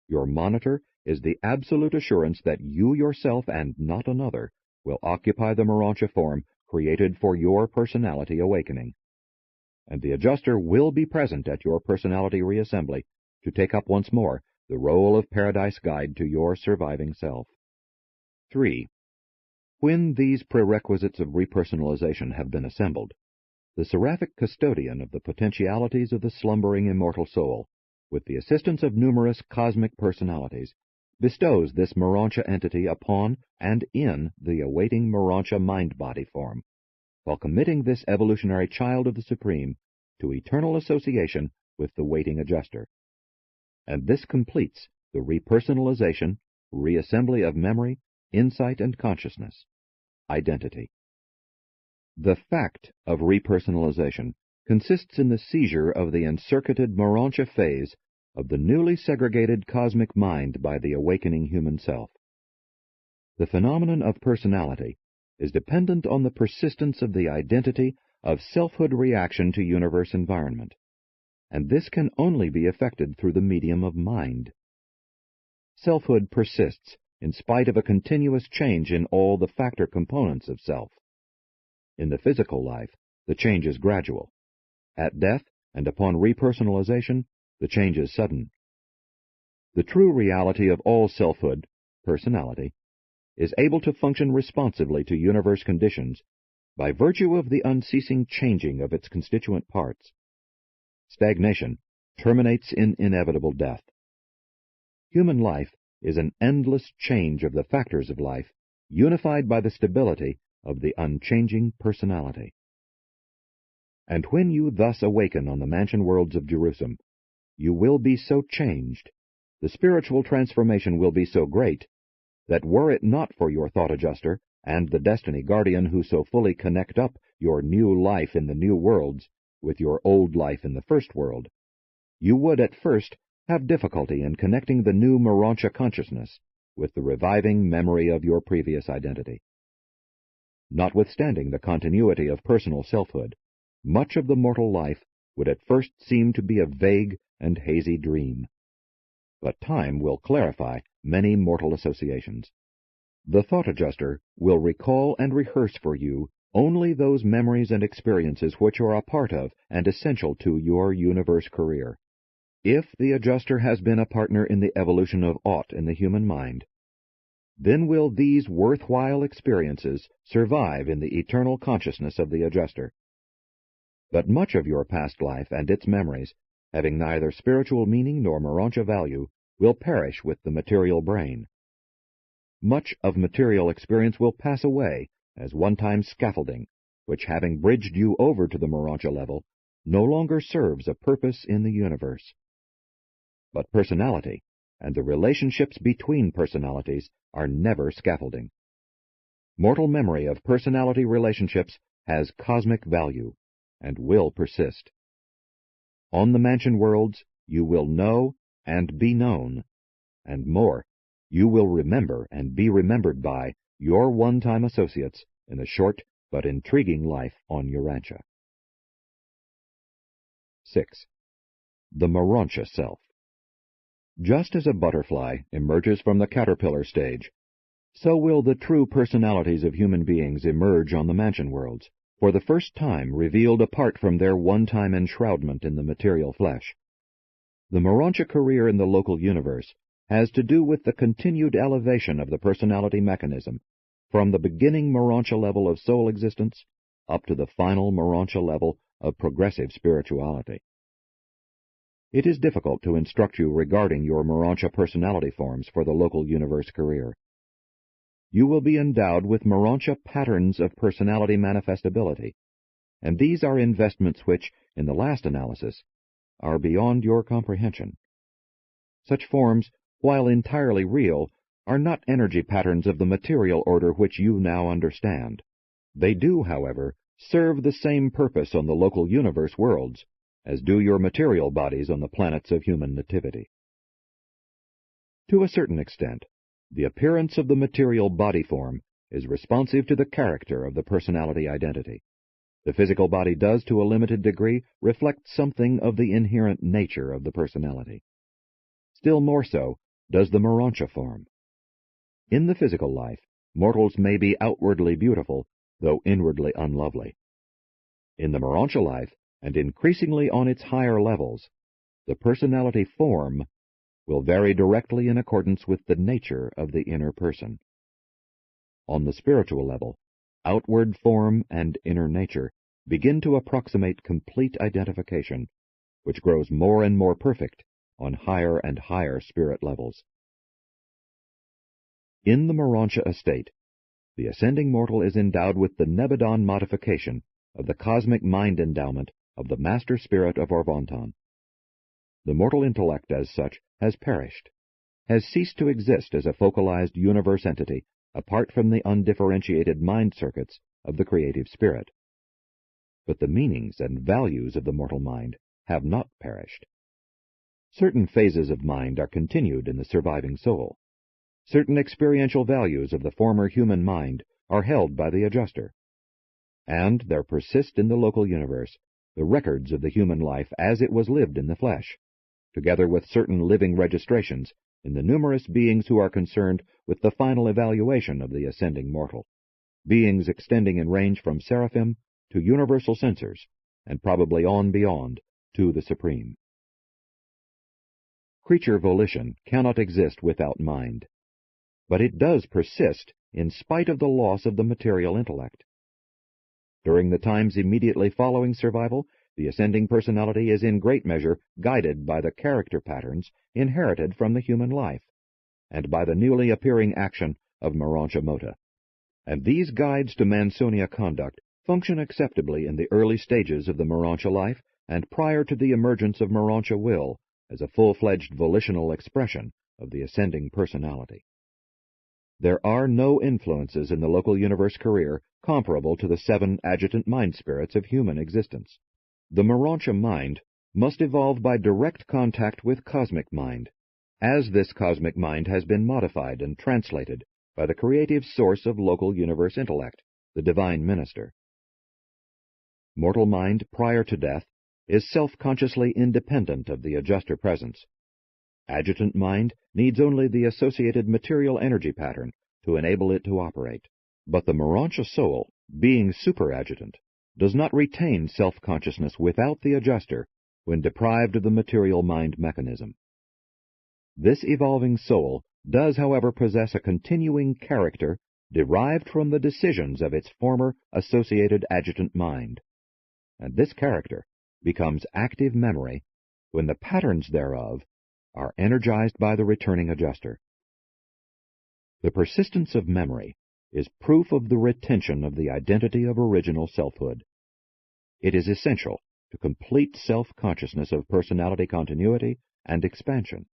Your monitor is the absolute assurance that you yourself and not another will occupy the Morontia form created for your personality awakening. And the adjuster will be present at your personality reassembly to take up once more the role of paradise guide to your surviving self. 3. When these prerequisites of repersonalization have been assembled, the seraphic custodian of the potentialities of the slumbering immortal soul, with the assistance of numerous cosmic personalities, bestows this Morontia entity upon and in the awaiting Morontia mind-body form, while committing this evolutionary child of the Supreme to eternal association with the waiting adjuster. And this completes the repersonalization, reassembly of memory, insight, and consciousness, identity. The fact of repersonalization consists in the seizure of the encircuited Morontia phase of the newly segregated cosmic mind by the awakening human self. The phenomenon of personality is dependent on the persistence of the identity of selfhood reaction to universe environment, and this can only be effected through the medium of mind. Selfhood persists in spite of a continuous change in all the factor components of self. In the physical life, the change is gradual. At death and upon repersonalization, the change is sudden. The true reality of all selfhood, personality, is able to function responsively to universe conditions by virtue of the unceasing changing of its constituent parts. Stagnation terminates in inevitable death, Human life is an endless change of the factors of life, unified by the stability of the unchanging personality. And when you thus awaken on the mansion worlds of Jerusalem, you will be so changed, the spiritual transformation will be so great, that were it not for your thought adjuster and the destiny guardian who so fully connect up your new life in the new worlds with your old life in the first world, you would at first have difficulty in connecting the new Morontia consciousness with the reviving memory of your previous identity. Notwithstanding the continuity of personal selfhood, much of the mortal life would at first seem to be a vague and hazy dream. But time will clarify many mortal associations. The thought adjuster will recall and rehearse for you only those memories and experiences which are a part of and essential to your universe career. If the adjuster has been a partner in the evolution of aught in the human mind, then will these worthwhile experiences survive in the eternal consciousness of the adjuster. But much of your past life and its memories, having neither spiritual meaning nor Morontia value, will perish with the material brain. Much of material experience will pass away as one-time scaffolding, which, having bridged you over to the Morontia level, no longer serves a purpose in the universe. But personality and the relationships between personalities are never scaffolding. Mortal memory of personality relationships has cosmic value and will persist. On the mansion worlds, you will know and be known, and more, you will remember and be remembered by your one-time associates in a short but intriguing life on Urantia. 6. The Morontia Self. Just as a butterfly emerges from the caterpillar stage, so will the true personalities of human beings emerge on the mansion worlds, for the first time revealed apart from their one-time enshroudment in the material flesh. The Morontia career in the local universe has to do with the continued elevation of the personality mechanism from the beginning Morontia level of soul existence up to the final Morontia level of progressive spirituality. It is difficult to instruct you regarding your Morontia personality forms for the local universe career. You will be endowed with Morontia patterns of personality manifestability, and these are investments which, in the last analysis, are beyond your comprehension. Such forms, while entirely real, are not energy patterns of the material order which you now understand. They do, however, serve the same purpose on the local universe worlds as do your material bodies on the planets of human nativity. To a certain extent, the appearance of the material body form is responsive to the character of the personality identity. The physical body does, to a limited degree, reflect something of the inherent nature of the personality. Still more so does the Morontia form. In the physical life, mortals may be outwardly beautiful, though inwardly unlovely. In the Morontia life, and increasingly on its higher levels, the personality form will vary directly in accordance with the nature of the inner person. On the spiritual level, outward form and inner nature begin to approximate complete identification, which grows more and more perfect on higher and higher spirit levels. In the Morontia estate, the ascending mortal is endowed with the Nebadon modification of the cosmic mind endowment of the Master Spirit of Orvonton. The mortal intellect, as such, has perished, has ceased to exist as a focalized universe entity apart from the undifferentiated mind circuits of the creative spirit. But the meanings and values of the mortal mind have not perished. Certain phases of mind are continued in the surviving soul. Certain experiential values of the former human mind are held by the adjuster. And there persist in the local universe the records of the human life as it was lived in the flesh, together with certain living registrations in the numerous beings who are concerned with the final evaluation of the ascending mortal, beings extending in range from seraphim to universal censors, and probably on beyond to the Supreme. Creature volition cannot exist without mind, but it does persist in spite of the loss of the material intellect. During the times immediately following survival, the ascending personality is in great measure guided by the character patterns inherited from the human life, and by the newly appearing action of Morontia mota. And these guides to Mansonia conduct function acceptably in the early stages of the Morontia life and prior to the emergence of Morontia will as a full-fledged volitional expression of the ascending personality. There are no influences in the local universe career comparable to the 7 adjutant mind spirits of human existence. The Morontia mind must evolve by direct contact with cosmic mind, as this cosmic mind has been modified and translated by the creative source of local universe intellect, the divine minister. Mortal mind prior to death is self-consciously independent of the adjuster presence. Adjutant mind needs only the associated material energy pattern to enable it to operate. But the Morontia soul, being superadjutant, does not retain self-consciousness without the adjuster when deprived of the material mind mechanism. This evolving soul does, however, possess a continuing character derived from the decisions of its former associated adjutant mind, and this character becomes active memory when the patterns thereof are energized by the returning adjuster. The persistence of memory is proof of the retention of the identity of original selfhood. It is essential to complete self-consciousness of personality continuity and expansion.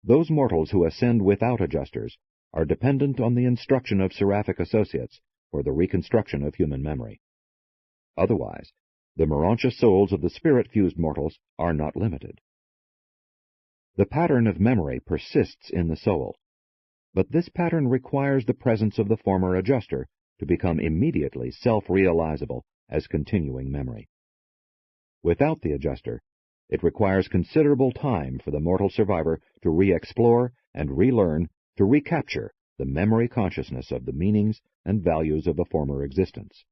Those mortals who ascend without adjusters are dependent on the instruction of seraphic associates for the reconstruction of human memory. Otherwise, the Morontia souls of the spirit-fused mortals are not limited. The pattern of memory persists in the soul, but this pattern requires the presence of the former adjuster to become immediately self-realizable as continuing memory. Without the adjuster, it requires considerable time for the mortal survivor to re-explore and relearn to recapture the memory consciousness of the meanings and values of a former existence.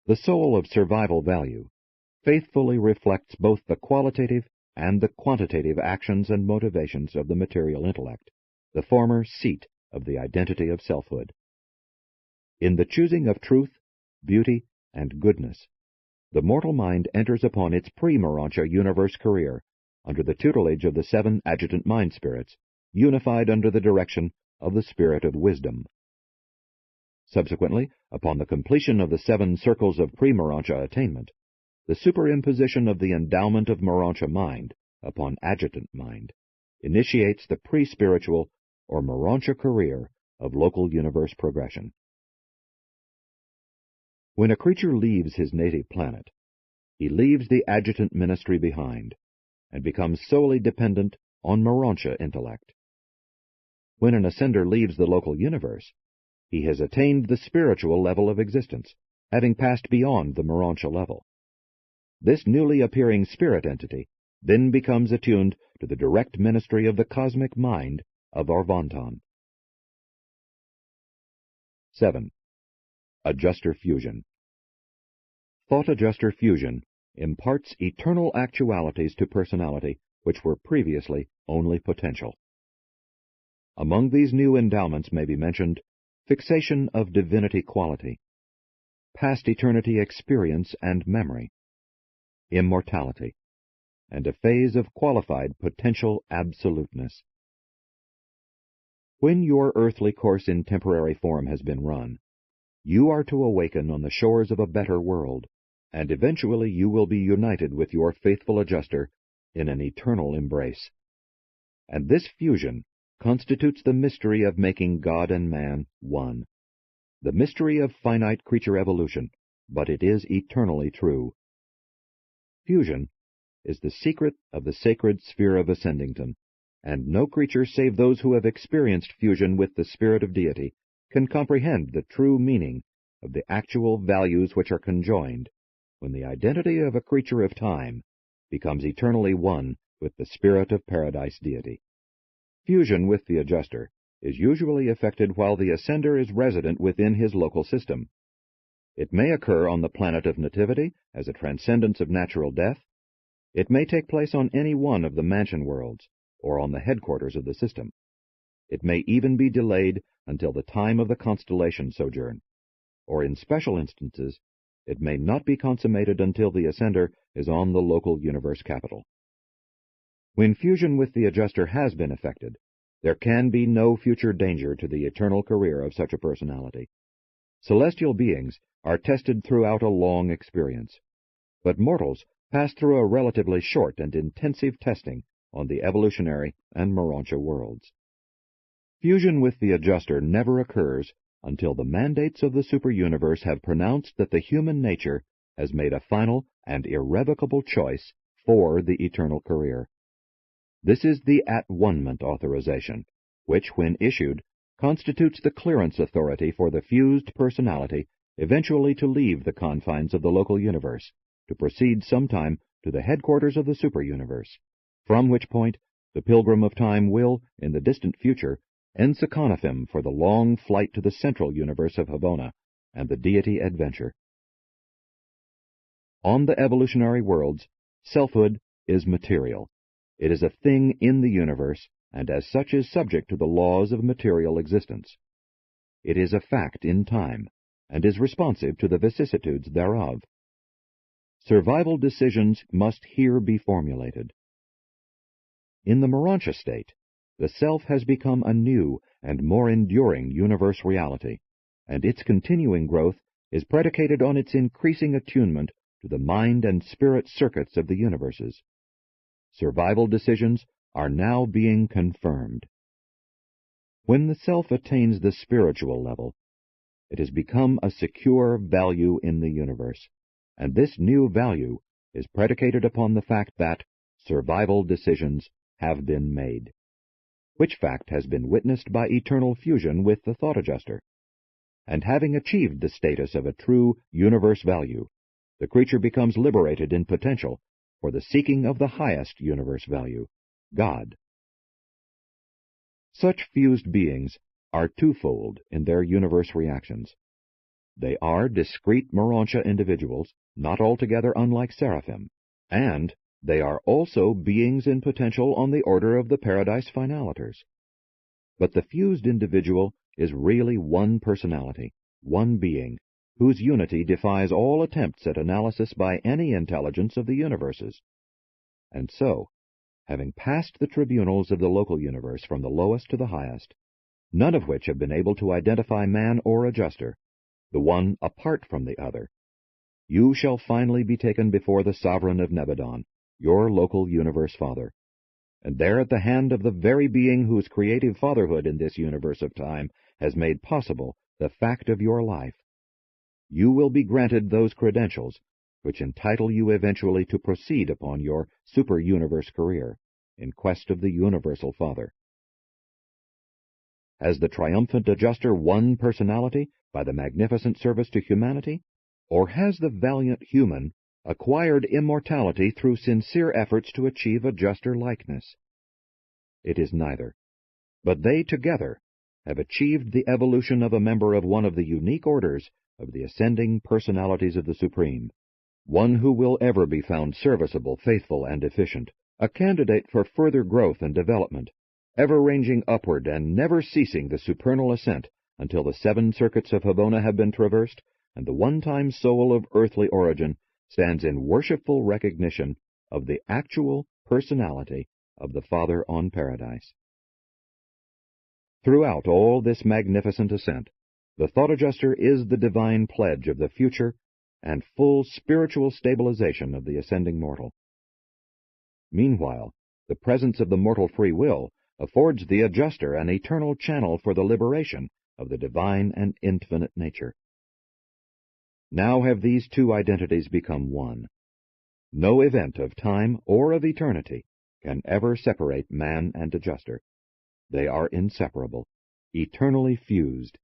The soul of survival value faithfully reflects both the qualitative and the quantitative actions and motivations of the material intellect, the former seat of the identity of selfhood. In the choosing of truth, beauty, and goodness, the mortal mind enters upon its pre-Morontia universe career under the tutelage of the 7 adjutant mind spirits, unified under the direction of the spirit of wisdom. Subsequently, upon the completion of the 7 circles of pre-Morontia attainment, the superimposition of the endowment of Morontia mind upon adjutant mind initiates the pre-spiritual or Morontia career of local universe progression. When a creature leaves his native planet, he leaves the adjutant ministry behind and becomes solely dependent on Morontia intellect. When an ascender leaves the local universe, he has attained the spiritual level of existence, having passed beyond the Morontia level. This newly appearing spirit entity then becomes attuned to the direct ministry of the cosmic mind of Orvonton. 7. Adjuster fusion. Thought-adjuster fusion imparts eternal actualities to personality which were previously only potential. Among these new endowments may be mentioned fixation of divinity quality, past eternity experience and memory, immortality, and a phase of qualified potential absoluteness. When your earthly course in temporary form has been run, you are to awaken on the shores of a better world, and eventually you will be united with your faithful adjuster in an eternal embrace. And this fusion constitutes the mystery of making God and man one, the mystery of finite creature evolution, but it is eternally true. Fusion is the secret of the sacred sphere of Ascendington, and no creature save those who have experienced fusion with the spirit of deity can comprehend the true meaning of the actual values which are conjoined when the identity of a creature of time becomes eternally one with the spirit of paradise deity. Fusion with the adjuster is usually effected while the ascender is resident within his local system. It may occur on the planet of nativity as a transcendence of natural death. It may take place on any one of the mansion worlds or on the headquarters of the system. It may even be delayed until the time of the constellation sojourn, or in special instances it may not be consummated until the ascender is on the local universe capital. When fusion with the adjuster has been effected, there can be no future danger to the eternal career of such a personality. Celestial beings are tested throughout a long experience, but mortals pass through a relatively short and intensive testing on the evolutionary and Morontia worlds. Fusion with the adjuster never occurs until the mandates of the superuniverse have pronounced that the human nature has made a final and irrevocable choice for the eternal career. This is the at-one-ment authorization, which, when issued, constitutes the clearance authority for the fused personality eventually to leave the confines of the local universe, to proceed sometime to the headquarters of the superuniverse, from which point the pilgrim of time will, in the distant future, ensaconifim for the long flight to the central universe of Havona and the deity adventure. On the evolutionary worlds, selfhood is material. It is a thing in the universe, and as such is subject to the laws of material existence. It is a fact in time, and is responsive to the vicissitudes thereof. Survival decisions must here be formulated. In the Morontia state, the self has become a new and more enduring universe reality, and its continuing growth is predicated on its increasing attunement to the mind and spirit circuits of the universes. Survival decisions are now being confirmed. When the self attains the spiritual level, it has become a secure value in the universe, and this new value is predicated upon the fact that survival decisions have been made, which fact has been witnessed by eternal fusion with the thought adjuster. And having achieved the status of a true universe value, the creature becomes liberated in potential for the seeking of the highest universe value, God. Such fused beings are twofold in their universe reactions. They are discrete Morontia individuals, not altogether unlike seraphim, and they are also beings in potential on the order of the paradise finaliters. But the fused individual is really one personality, one being, whose unity defies all attempts at analysis by any intelligence of the universes. And so, having passed the tribunals of the local universe from the lowest to the highest, none of which have been able to identify man or adjuster, the one apart from the other, you shall finally be taken before the sovereign of Nebadon, your local universe father, and there at the hand of the very being whose creative fatherhood in this universe of time has made possible the fact of your life, you will be granted those credentials which entitle you eventually to proceed upon your super-universe career in quest of the universal Father. Has the triumphant adjuster won personality by the magnificent service to humanity, or has the valiant human acquired immortality through sincere efforts to achieve adjuster likeness? It is neither, but they together have achieved the evolution of a member of one of the unique orders of the ascending personalities of the Supreme, one who will ever be found serviceable, faithful, and efficient, a candidate for further growth and development, ever ranging upward and never ceasing the supernal ascent until the 7 circuits of Havona have been traversed, and the one-time soul of earthly origin stands in worshipful recognition of the actual personality of the Father on Paradise. Throughout all this magnificent ascent, the thought adjuster is the divine pledge of the future and full spiritual stabilization of the ascending mortal. Meanwhile, the presence of the mortal free will affords the adjuster an eternal channel for the liberation of the divine and infinite nature. Now have these two identities become one. No event of time or of eternity can ever separate man and adjuster. They are inseparable, eternally fused.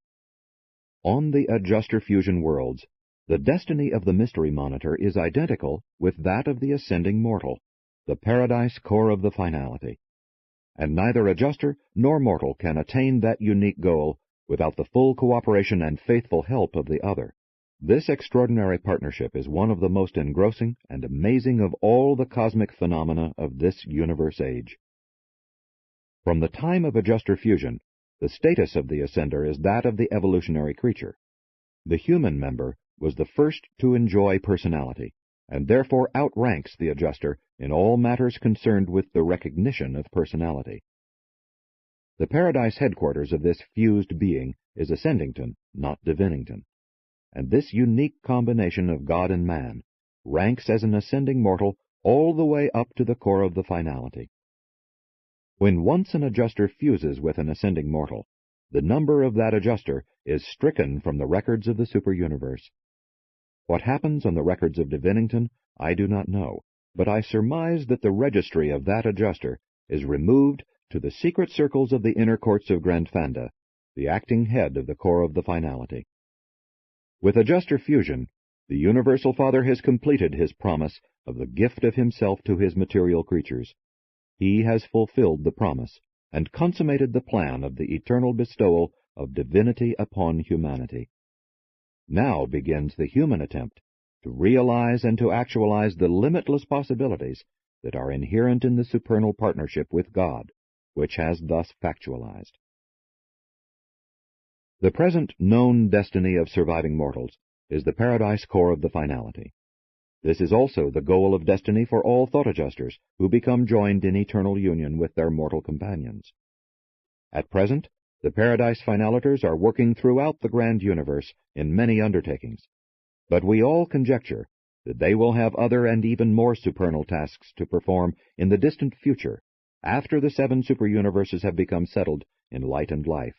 On the adjuster fusion worlds, the destiny of the mystery monitor is identical with that of the ascending mortal, the paradise core of the finality. And neither adjuster nor mortal can attain that unique goal without the full cooperation and faithful help of the other. This extraordinary partnership is one of the most engrossing and amazing of all the cosmic phenomena of this universe age. From the time of adjuster fusion, the status of the ascender is that of the evolutionary creature. The human member was the first to enjoy personality, and therefore outranks the adjuster in all matters concerned with the recognition of personality. The paradise headquarters of this fused being is Ascendington, not Divinington, and this unique combination of God and man ranks as an ascending mortal all the way up to the core of the finality. When once an adjuster fuses with an ascending mortal, the number of that adjuster is stricken from the records of the superuniverse. What happens on the records of Divinington, I do not know, but I surmise that the registry of that adjuster is removed to the secret circles of the inner courts of Grandfanda, the acting head of the core of the finality. With adjuster fusion, the Universal Father has completed his promise of the gift of himself to his material creatures. He has fulfilled the promise and consummated the plan of the eternal bestowal of divinity upon humanity. Now begins the human attempt to realize and to actualize the limitless possibilities that are inherent in the supernal partnership with God, which has thus factualized. The present known destiny of surviving mortals is the paradise core of the finality. This is also the goal of destiny for all thought adjusters who become joined in eternal union with their mortal companions. At present, the paradise finaliters are working throughout the grand universe in many undertakings, but we all conjecture that they will have other and even more supernal tasks to perform in the distant future, after the 7 superuniverses have become settled in light and life,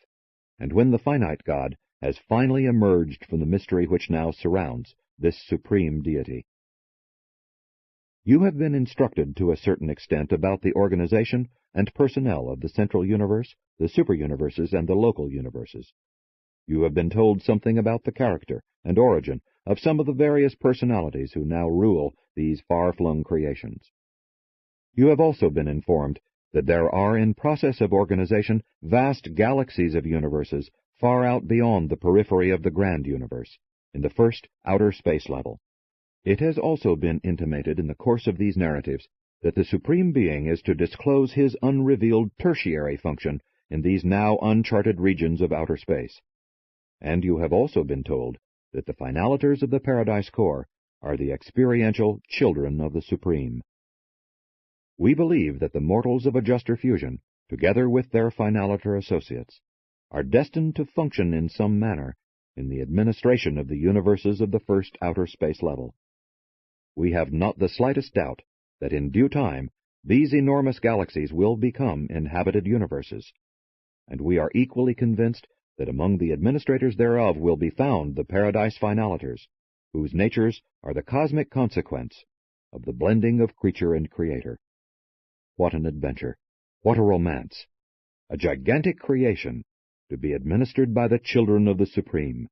and when the finite God has finally emerged from the mystery which now surrounds this supreme deity. You have been instructed to a certain extent about the organization and personnel of the central universe, the superuniverses, and the local universes. You have been told something about the character and origin of some of the various personalities who now rule these far-flung creations. You have also been informed that there are in process of organization vast galaxies of universes far out beyond the periphery of the grand universe, in the first outer space level. It has also been intimated in the course of these narratives that the Supreme Being is to disclose his unrevealed tertiary function in these now uncharted regions of outer space. And you have also been told that the finaliters of the Paradise Core are the experiential children of the Supreme. We believe that the mortals of Adjuster Fusion, together with their finaliter associates, are destined to function in some manner in the administration of the universes of the first outer space level. We have not the slightest doubt that in due time these enormous galaxies will become inhabited universes, and we are equally convinced that among the administrators thereof will be found the Paradise Finaliters, whose natures are the cosmic consequence of the blending of creature and creator. What an adventure! What a romance! A gigantic creation to be administered by the children of the Supreme,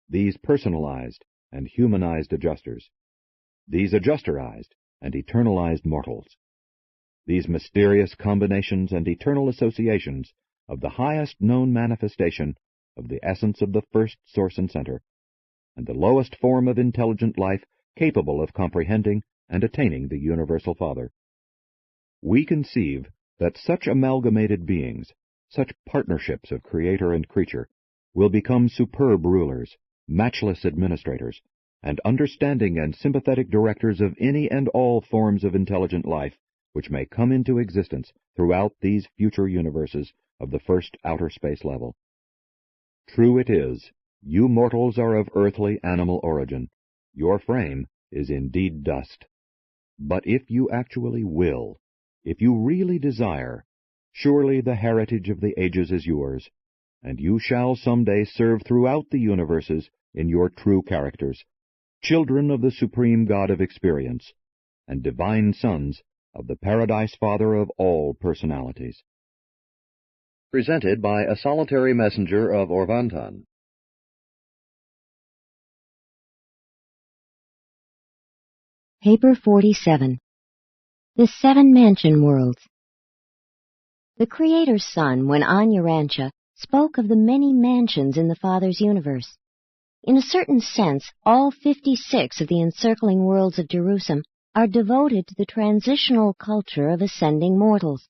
these personalized and humanized adjusters, these adjusterized and eternalized mortals, these mysterious combinations and eternal associations of the highest known manifestation of the essence of the first source and center, and the lowest form of intelligent life capable of comprehending and attaining the Universal Father. We conceive that such amalgamated beings, such partnerships of creator and creature, will become superb rulers, matchless administrators, and understanding and sympathetic directors of any and all forms of intelligent life which may come into existence throughout these future universes of the first outer space level. True it is, you mortals are of earthly animal origin. Your frame is indeed dust. But if you actually will, if you really desire, surely the heritage of the ages is yours, and you shall someday serve throughout the universes in your true characters, children of the Supreme God of Experience, and divine sons of the Paradise Father of all personalities. Presented by a solitary messenger of Orvantan. Paper 47. The 7 Mansion Worlds. The Creator's Son, when on Urantia, spoke of the many mansions in the Father's universe. In a certain sense, all 56 of the encircling worlds of Jerusalem are devoted to the transitional culture of ascending mortals.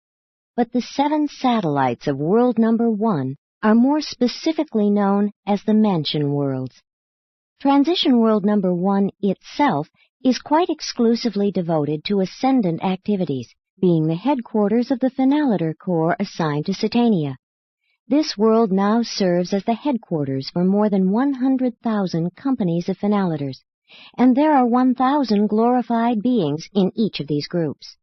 But the 7 satellites of world number 1 are more specifically known as the Mansion Worlds. Transition World Number 1 itself is quite exclusively devoted to ascendant activities, being the headquarters of the Finaliter Corps assigned to Satania. This world now serves as the headquarters for more than 100,000 companies of Finaliters, and there are 1,000 glorified beings in each of these groups.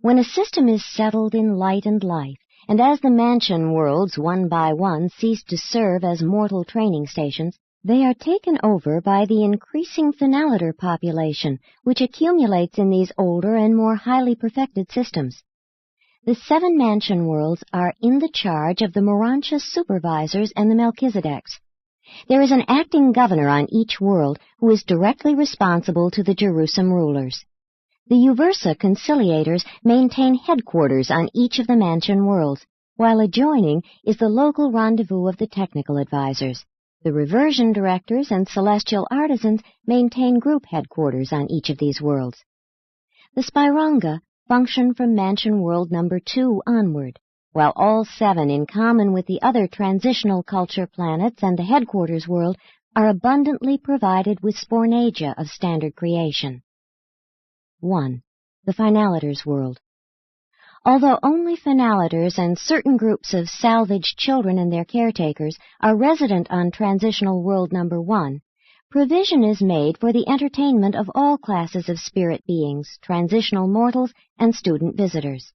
When a system is settled in light and life, and as the mansion worlds one by one cease to serve as mortal training stations, they are taken over by the increasing Finaliter population, which accumulates in these older and more highly perfected systems. The 7 mansion worlds are in the charge of the Morontia supervisors and the Melchizedeks. There is an acting governor on each world who is directly responsible to the Jerusalem rulers. The Uversa conciliators maintain headquarters on each of the mansion worlds, while adjoining is the local rendezvous of the technical advisors. The reversion directors and celestial artisans maintain group headquarters on each of these worlds. The Spiranga function from Mansion World Number 2 onward, while all 7, in common with the other transitional culture planets and the headquarters world, are abundantly provided with Spornagia of standard creation. 1. The Finaliters world. Although only Finaliters and certain groups of salvaged children and their caretakers are resident on Transitional World Number 1, provision is made for the entertainment of all classes of spirit beings, transitional mortals, and student visitors.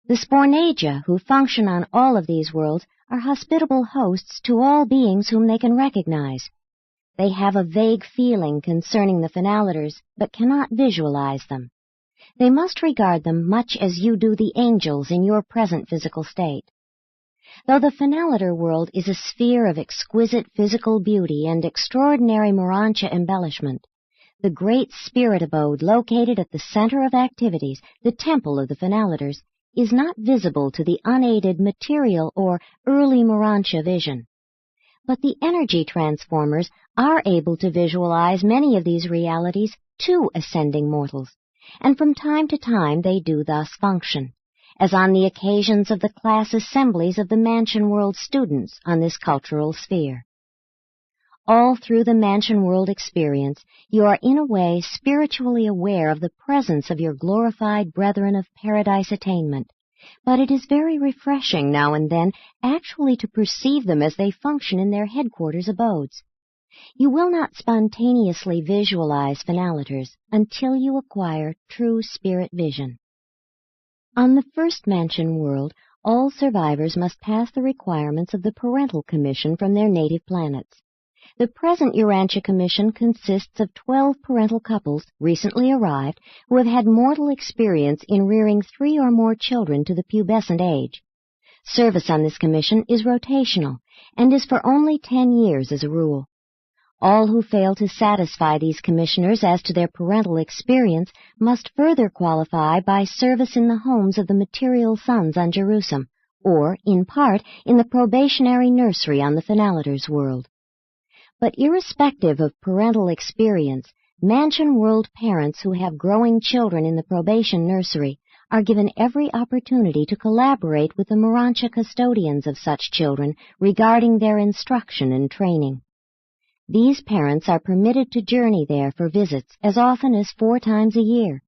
The Spornagia, who function on all of these worlds, are hospitable hosts to all beings whom they can recognize. They have a vague feeling concerning the Finaliters, but cannot visualize them. They must regard them much as you do the angels in your present physical state. Though the Finaliter world is a sphere of exquisite physical beauty and extraordinary Morontia embellishment, the great spirit abode located at the center of activities, the temple of the Finaliters, is not visible to the unaided material or early Morontia vision. But the energy transformers are able to visualize many of these realities to ascending mortals, and from time to time they do thus function, as on the occasions of the class assemblies of the Mansion World students on this cultural sphere. All through the Mansion World experience, you are in a way spiritually aware of the presence of your glorified brethren of paradise attainment, but it is very refreshing now and then actually to perceive them as they function in their headquarters abodes. You will not spontaneously visualize Finaliters until you acquire true spirit vision. On the first Mansion World, all survivors must pass the requirements of the Parental Commission from their native planets. The present Urantia Commission consists of 12 parental couples recently arrived who have had mortal experience in rearing 3 or more children to the pubescent age. Service on this commission is rotational and is for only 10 years as a rule. All who fail to satisfy these commissioners as to their parental experience must further qualify by service in the homes of the material sons on Jerusalem, or, in part, in the probationary nursery on the Finaliters world. But irrespective of parental experience, Mansion World parents who have growing children in the probation nursery are given every opportunity to collaborate with the Morontia custodians of such children regarding their instruction and training. These parents are permitted to journey there for visits as often as 4 times a year,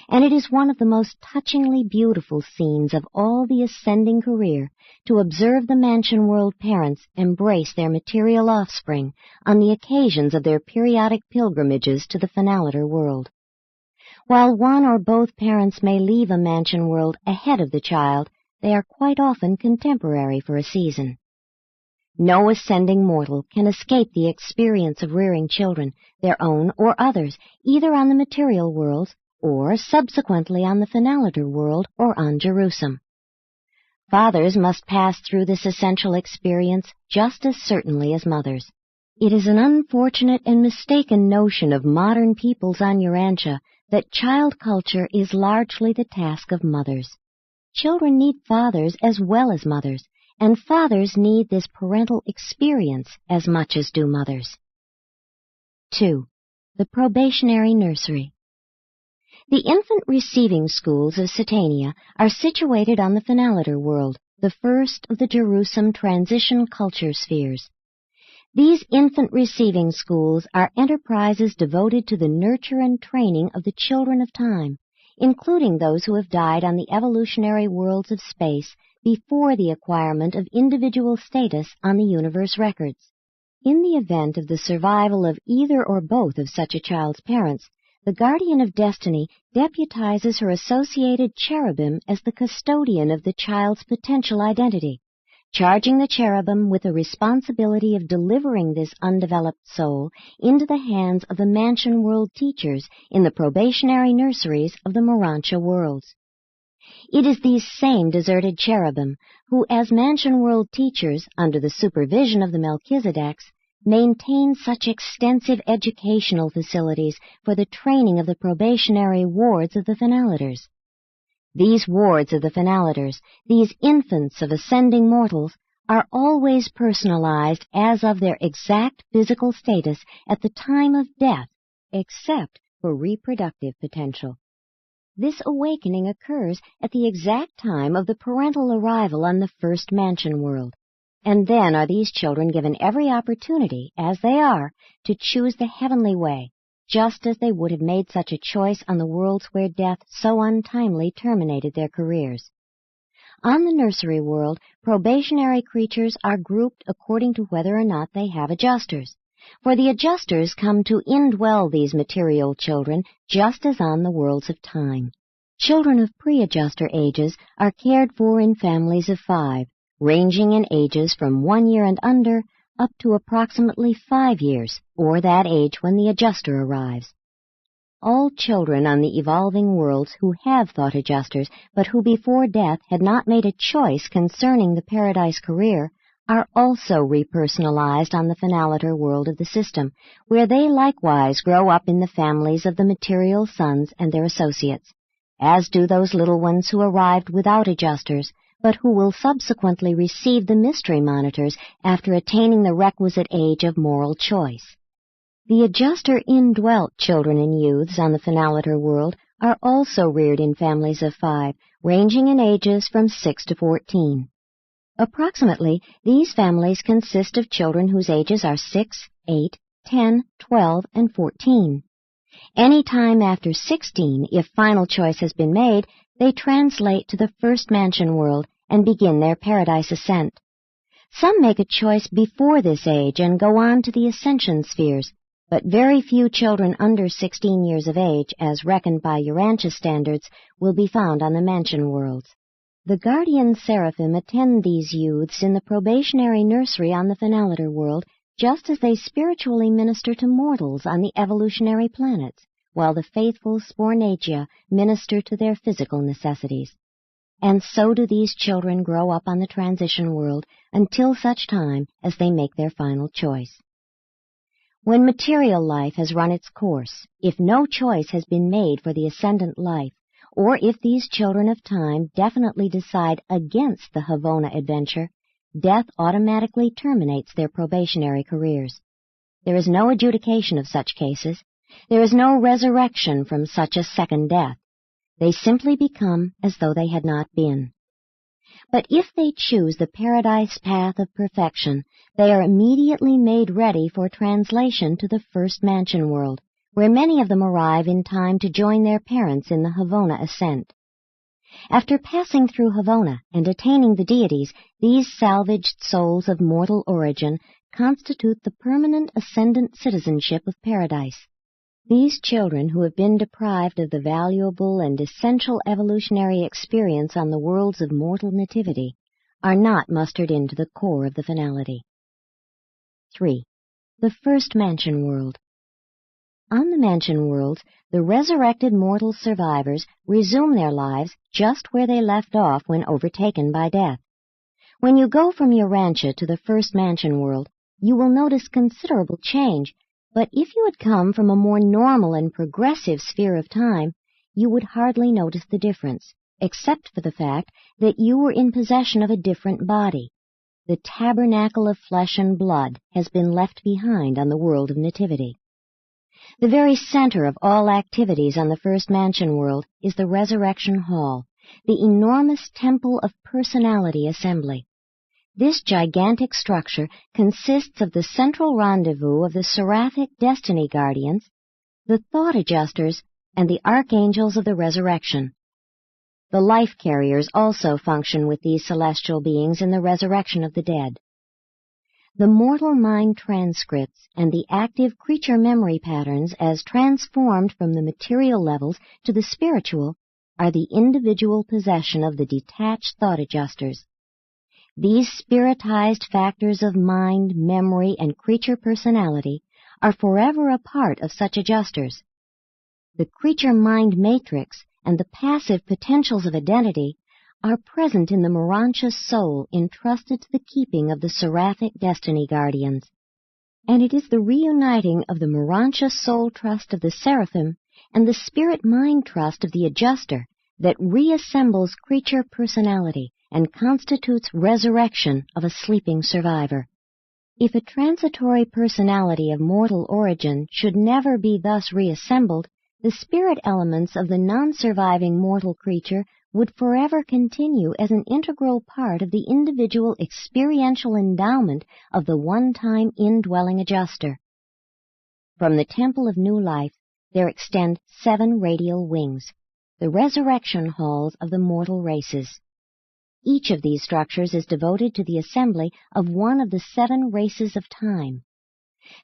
and it is one of the most touchingly beautiful scenes of all the ascending career to observe the Mansion World parents embrace their material offspring on the occasions of their periodic pilgrimages to the Finaliter world. While one or both parents may leave a Mansion World ahead of the child, they are quite often contemporary for a season. No ascending mortal can escape the experience of rearing children, their own or others, either on the material worlds or subsequently on the Finaliter world or on Jerusalem. Fathers must pass through this essential experience just as certainly as mothers. It is an unfortunate and mistaken notion of modern peoples on Urantia that child culture is largely the task of mothers. Children need fathers as well as mothers, and fathers need this parental experience as much as do mothers. 2. The probationary nursery. The infant receiving schools of Satania are situated on the Finaliter world, the first of the Jerusalem transition culture spheres. These infant receiving schools are enterprises devoted to the nurture and training of the children of time, including those who have died on the evolutionary worlds of space before the acquirement of individual status on the universe records. In the event of the survival of either or both of such a child's parents, the guardian of destiny deputizes her associated cherubim as the custodian of the child's potential identity, charging the cherubim with the responsibility of delivering this undeveloped soul into the hands of the mansion world teachers in the probationary nurseries of the Morontia worlds. It is these same deserted cherubim who, as mansion world teachers under the supervision of the Melchizedeks, maintain such extensive educational facilities for the training of the probationary wards of the Phenaliters. These wards of the Phenaliters, these infants of ascending mortals, are always personalized as of their exact physical status at the time of death, except for reproductive potential. This awakening occurs at the exact time of the parental arrival on the first mansion world, and then are these children given every opportunity, as they are, to choose the heavenly way, just as they would have made such a choice on the worlds where death so untimely terminated their careers. On the nursery world, probationary creatures are grouped according to whether or not they have adjusters, for the adjusters come to indwell these material children just as on the worlds of time. Children of pre-adjuster ages are cared for in families of 5, ranging in ages from 1 year and under up to approximately 5 years, or that age when the adjuster arrives. All children on the evolving worlds who have thought adjusters, but who before death had not made a choice concerning the paradise career, are also repersonalized on the Phenaliter world of the system, where they likewise grow up in the families of the material sons and their associates, as do those little ones who arrived without adjusters, but who will subsequently receive the mystery monitors after attaining the requisite age of moral choice. The adjuster indwelt children and youths on the Phenaliter world are also reared in families of 5, ranging in ages from 6 to 14. Approximately, these families consist of children whose ages are 6, 8, 10, 12, and 14. Any time after 16, if final choice has been made, they translate to the first mansion world and begin their paradise ascent. Some make a choice before this age and go on to the ascension spheres, but very few children under 16 years of age, as reckoned by Urantia standards, will be found on the mansion worlds. The guardian seraphim attend these youths in the probationary nursery on the Phenaliter world, just as they spiritually minister to mortals on the evolutionary planets, while the faithful Spornagia minister to their physical necessities. And so do these children grow up on the transition world until such time as they make their final choice. When material life has run its course, if no choice has been made for the ascendant life, or if these children of time definitely decide against the Havona adventure, death automatically terminates their probationary careers. There is no adjudication of such cases. There is no resurrection from such a second death. They simply become as though they had not been. But if they choose the paradise path of perfection, they are immediately made ready for translation to the first mansion world, where many of them arrive in time to join their parents in the Havona ascent. After passing through Havona and attaining the deities, these salvaged souls of mortal origin constitute the permanent ascendant citizenship of paradise. These children who have been deprived of the valuable and essential evolutionary experience on the worlds of mortal nativity are not mustered into the core of the finality. 3. The first mansion world. On the mansion worlds, the resurrected mortal survivors resume their lives just where they left off when overtaken by death. When you go from Urantia to the first mansion world, you will notice considerable change, but if you had come from a more normal and progressive sphere of time, you would hardly notice the difference, except for the fact that you were in possession of a different body. The tabernacle of flesh and blood has been left behind on the world of nativity. The very center of all activities on the first mansion world is the resurrection hall, the enormous temple of personality assembly. This gigantic structure consists of the central rendezvous of the seraphic destiny guardians, the thought adjusters, and the archangels of the resurrection. The life carriers also function with these celestial beings in the resurrection of the dead. The mortal mind transcripts and the active creature memory patterns as transformed from the material levels to the spiritual are the individual possession of the detached thought adjusters. These spiritized factors of mind, memory, and creature personality are forever a part of such adjusters. The creature mind matrix and the passive potentials of identity are present in the Morontia soul entrusted to the keeping of the seraphic destiny guardians. And it is the reuniting of the Morontia soul trust of the seraphim and the spirit mind trust of the adjuster that reassembles creature personality and constitutes resurrection of a sleeping survivor. If a transitory personality of mortal origin should never be thus reassembled, the spirit elements of the non-surviving mortal creature would forever continue as an integral part of the individual experiential endowment of the one-time indwelling adjuster. From the temple of new life there extend 7 radial wings, the resurrection halls of the mortal races. Each of these structures is devoted to the assembly of one of the 7 races of time.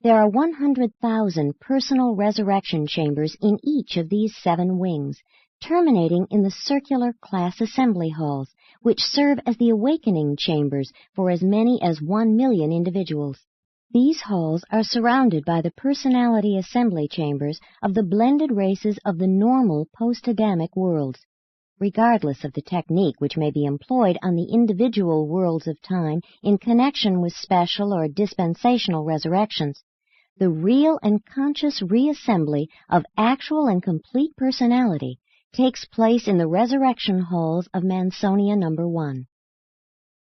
There are 100,000 personal resurrection chambers in each of these 7 wings, terminating in the circular class assembly halls, which serve as the awakening chambers for as many as 1 million individuals. These halls are surrounded by the personality assembly chambers of the blended races of the normal post-Adamic worlds. Regardless of the technique which may be employed on the individual worlds of time in connection with special or dispensational resurrections, the real and conscious reassembly of actual and complete personality takes place in the resurrection halls of Mansonia No. 1.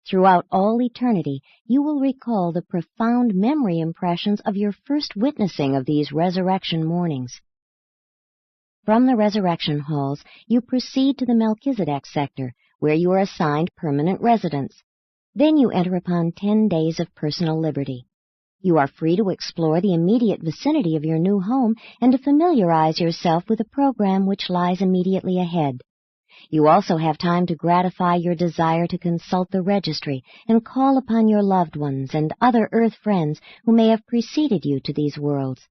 Throughout all eternity, you will recall the profound memory impressions of your first witnessing of these resurrection mornings. From the resurrection halls, you proceed to the Melchizedek sector, where you are assigned permanent residence. Then you enter upon 10 days of personal liberty. You are free to explore the immediate vicinity of your new home and to familiarize yourself with the program which lies immediately ahead. You also have time to gratify your desire to consult the registry and call upon your loved ones and other earth friends who may have preceded you to these worlds.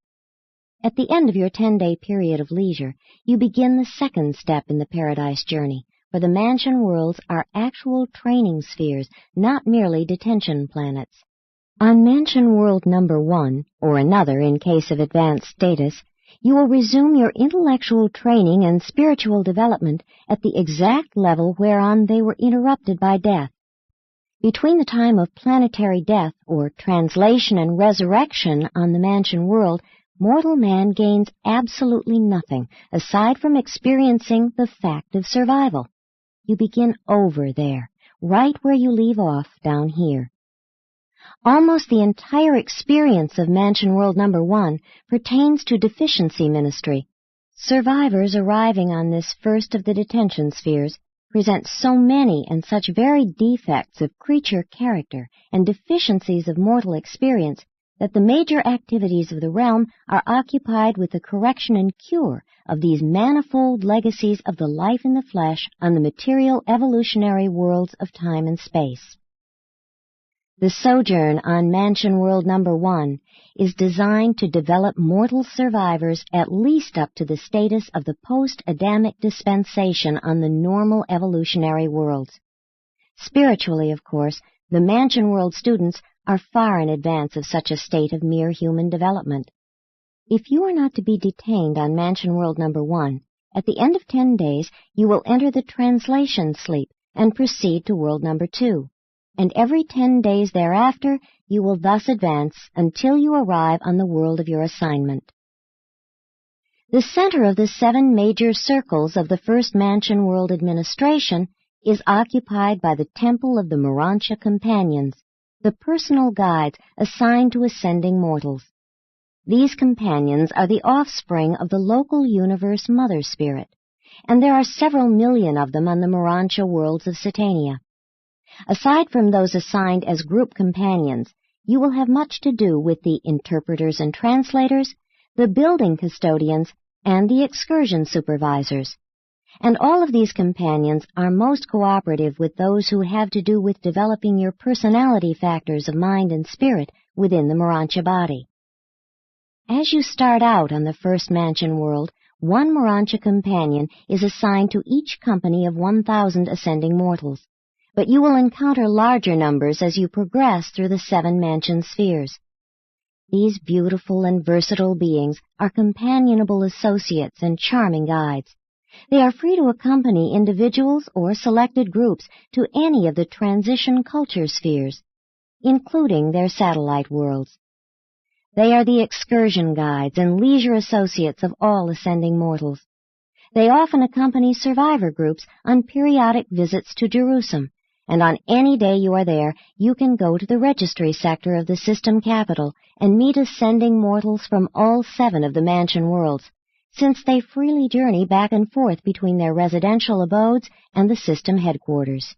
At the end of your 10-day period of leisure, you begin the second step in the paradise journey, for the mansion worlds are actual training spheres, not merely detention planets. On Mansion World No. 1, or another in case of advanced status, you will resume your intellectual training and spiritual development at the exact level whereon they were interrupted by death. Between the time of planetary death, or translation and resurrection on the Mansion World, mortal man gains absolutely nothing aside from experiencing the fact of survival. You begin over there, right where you leave off down here. Almost the entire experience of Mansion World No. 1 pertains to deficiency ministry. Survivors arriving on this first of the detention spheres present so many and such varied defects of creature character and deficiencies of mortal experience that the major activities of the realm are occupied with the correction and cure of these manifold legacies of the life in the flesh on the material evolutionary worlds of time and space. The sojourn on Mansion World No. 1 is designed to develop mortal survivors at least up to the status of the post-Adamic dispensation on the normal evolutionary worlds. Spiritually, of course, the Mansion World students are far in advance of such a state of mere human development. If you are not to be detained on Mansion World No. 1, at the end of 10 days you will enter the translation sleep and proceed to World No. 2. And every 10 days thereafter you will thus advance until you arrive on the world of your assignment. The center of the 7 major circles of the first Mansion World administration is occupied by the Temple of the Morontia Companions, the personal guides assigned to ascending mortals. These companions are the offspring of the local universe Mother Spirit, and there are several million of them on the Morontia worlds of Satania. Aside from those assigned as group companions, you will have much to do with the interpreters and translators, the building custodians, and the excursion supervisors. And all of these companions are most cooperative with those who have to do with developing your personality factors of mind and spirit within the Morontia body. As you start out on the first mansion world, one Morontia companion is assigned to each company of 1,000 ascending mortals, but you will encounter larger numbers as you progress through the 7 mansion spheres. These beautiful and versatile beings are companionable associates and charming guides. They are free to accompany individuals or selected groups to any of the transition culture spheres, including their satellite worlds. They are the excursion guides and leisure associates of all ascending mortals. They often accompany survivor groups on periodic visits to Jerusalem, and on any day you are there, you can go to the registry sector of the system capital and meet ascending mortals from all 7 of the mansion worlds, since they freely journey back and forth between their residential abodes and the system headquarters.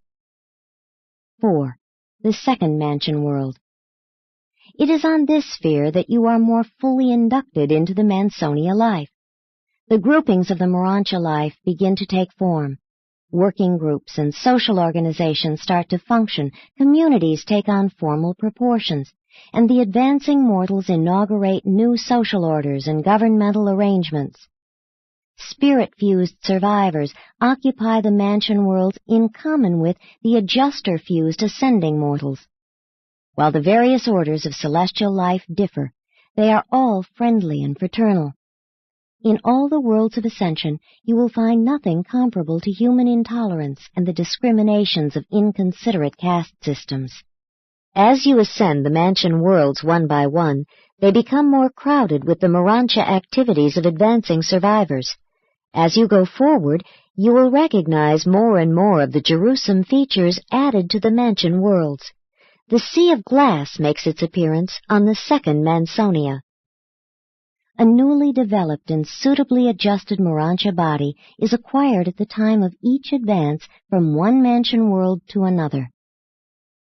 4. The second mansion world. It is on this sphere that you are more fully inducted into the Mansonia life. The groupings of the Morontia life begin to take form. Working groups and social organizations start to function, communities take on formal proportions, and the advancing mortals inaugurate new social orders and governmental arrangements. Spirit-fused survivors occupy the mansion worlds in common with the adjuster-fused ascending mortals. While the various orders of celestial life differ, they are all friendly and fraternal. In all the worlds of ascension, you will find nothing comparable to human intolerance and the discriminations of inconsiderate caste systems. As you ascend the mansion worlds one by one, they become more crowded with the Morontia activities of advancing survivors. As you go forward, you will recognize more and more of the Jerusalem features added to the mansion worlds. The Sea of Glass makes its appearance on the second Mansonia. A newly developed and suitably adjusted Morontia body is acquired at the time of each advance from one mansion world to another.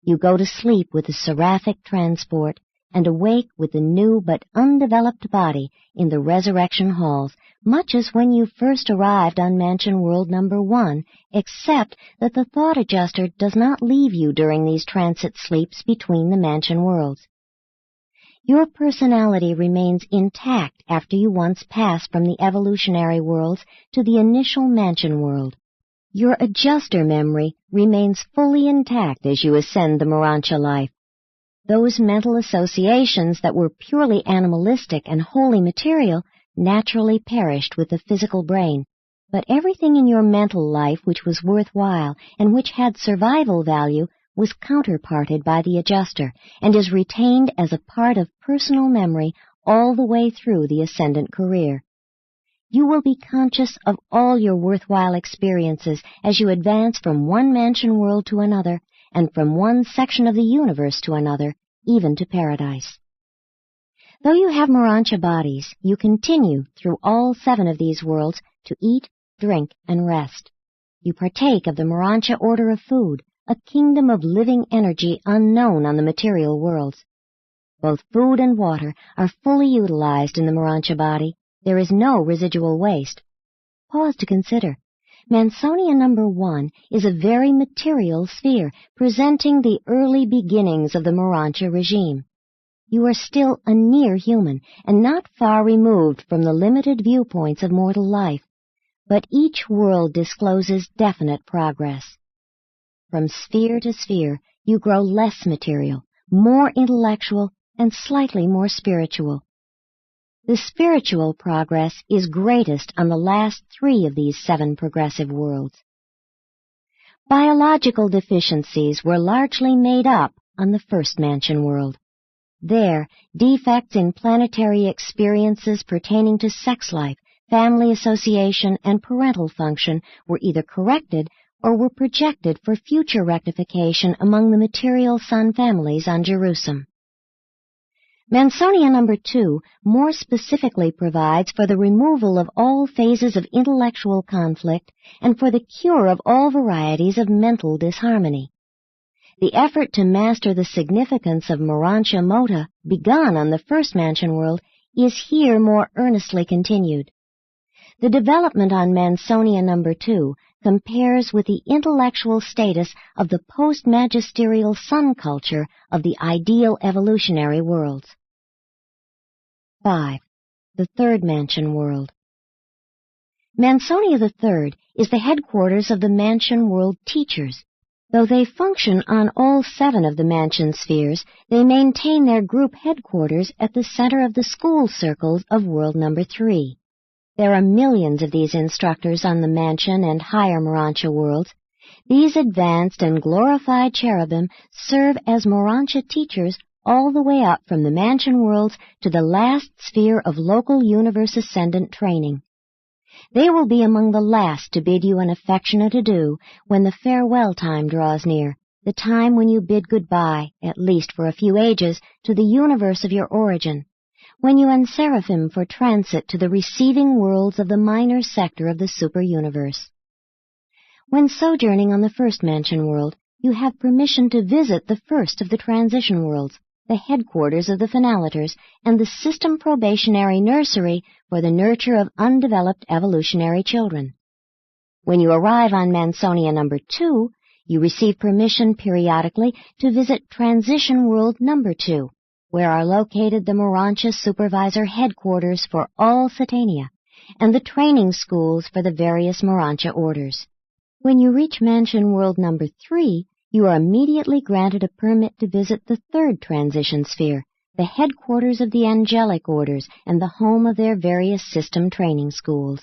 You go to sleep with a seraphic transport and awake with the new but undeveloped body in the resurrection halls, much as when you first arrived on mansion world number 1, except that the thought adjuster does not leave you during these transit sleeps between the mansion worlds. Your personality remains intact after you once pass from the evolutionary worlds to the initial mansion world. Your adjuster memory remains fully intact as you ascend the Morontia life. Those mental associations that were purely animalistic and wholly material naturally perished with the physical brain, but everything in your mental life which was worthwhile and which had survival value was counterparted by the adjuster and is retained as a part of personal memory all the way through the ascendant career. You will be conscious of all your worthwhile experiences as you advance from one mansion world to another and from one section of the universe to another, even to paradise. Though you have Morontia bodies, you continue through all 7 of these worlds to eat, drink, and rest. You partake of the Morontia order of food, a kingdom of living energy unknown on the material worlds. Both food and water are fully utilized in the Morontia body. There is no residual waste. Pause to consider. Mansonia number 1 is a very material sphere, presenting the early beginnings of the Morontia regime. You are still a near human and not far removed from the limited viewpoints of mortal life, but each world discloses definite progress. From sphere to sphere, you grow less material, more intellectual, and slightly more spiritual. The spiritual progress is greatest on the last 3 of these 7 progressive worlds. Biological deficiencies were largely made up on the first mansion world. There, defects in planetary experiences pertaining to sex life, family association, and parental function were either corrected or were projected for future rectification among the material sun families on Jerusalem. Mansonia number 2 more specifically provides for the removal of all phases of intellectual conflict and for the cure of all varieties of mental disharmony. The effort to master the significance of Morontia Mota, begun on the first mansion world, is here more earnestly continued. The development on Mansonia number 2 compares with the intellectual status of the post-magisterial sun culture of the ideal evolutionary worlds. 5. The third mansion world. Mansonia III is the headquarters of the mansion world teachers. Though they function on all 7 of the mansion spheres, they maintain their group headquarters at the center of the school circles of world number 3. There are millions of these instructors on the mansion and higher Morontia worlds. These advanced and glorified cherubim serve as Morontia teachers all the way up from the mansion worlds to the last sphere of local universe ascendant training. They will be among the last to bid you an affectionate adieu when the farewell time draws near, the time when you bid goodbye, at least for a few ages, to the universe of your origin, when you unseraphim for transit to the receiving worlds of the minor sector of the super-universe. When sojourning on the first mansion world, you have permission to visit the first of the transition worlds, the headquarters of the finaliters, and the system probationary nursery for the nurture of undeveloped evolutionary children. When you arrive on Mansonia number 2, you receive permission periodically to visit transition world number 2, where are located the Morontia supervisor headquarters for all Satania, and the training schools for the various Morontia orders. When you reach mansion world number 3, you are immediately granted a permit to visit the third transition sphere, the headquarters of the angelic orders and the home of their various system training schools.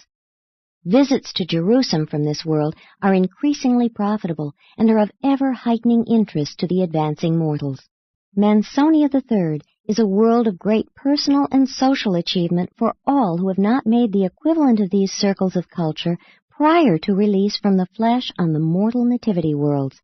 Visits to Jerusalem from this world are increasingly profitable and are of ever-heightening interest to the advancing mortals. Mansonia III is a world of great personal and social achievement for all who have not made the equivalent of these circles of culture prior to release from the flesh on the mortal nativity worlds.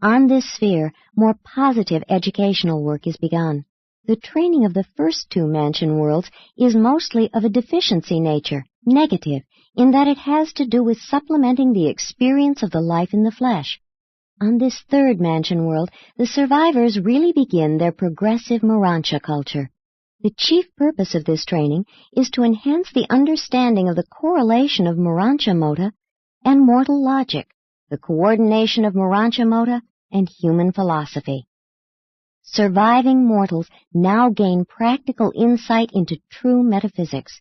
On this sphere, more positive educational work is begun. The training of the first 2 mansion worlds is mostly of a deficiency nature, negative, in that it has to do with supplementing the experience of the life in the flesh. On this third mansion world, the survivors really begin their progressive Morontia culture. The chief purpose of this training is to enhance the understanding of the correlation of Morontia Mota and mortal logic, the coordination of Morontia Mota and human philosophy. Surviving mortals now gain practical insight into true metaphysics.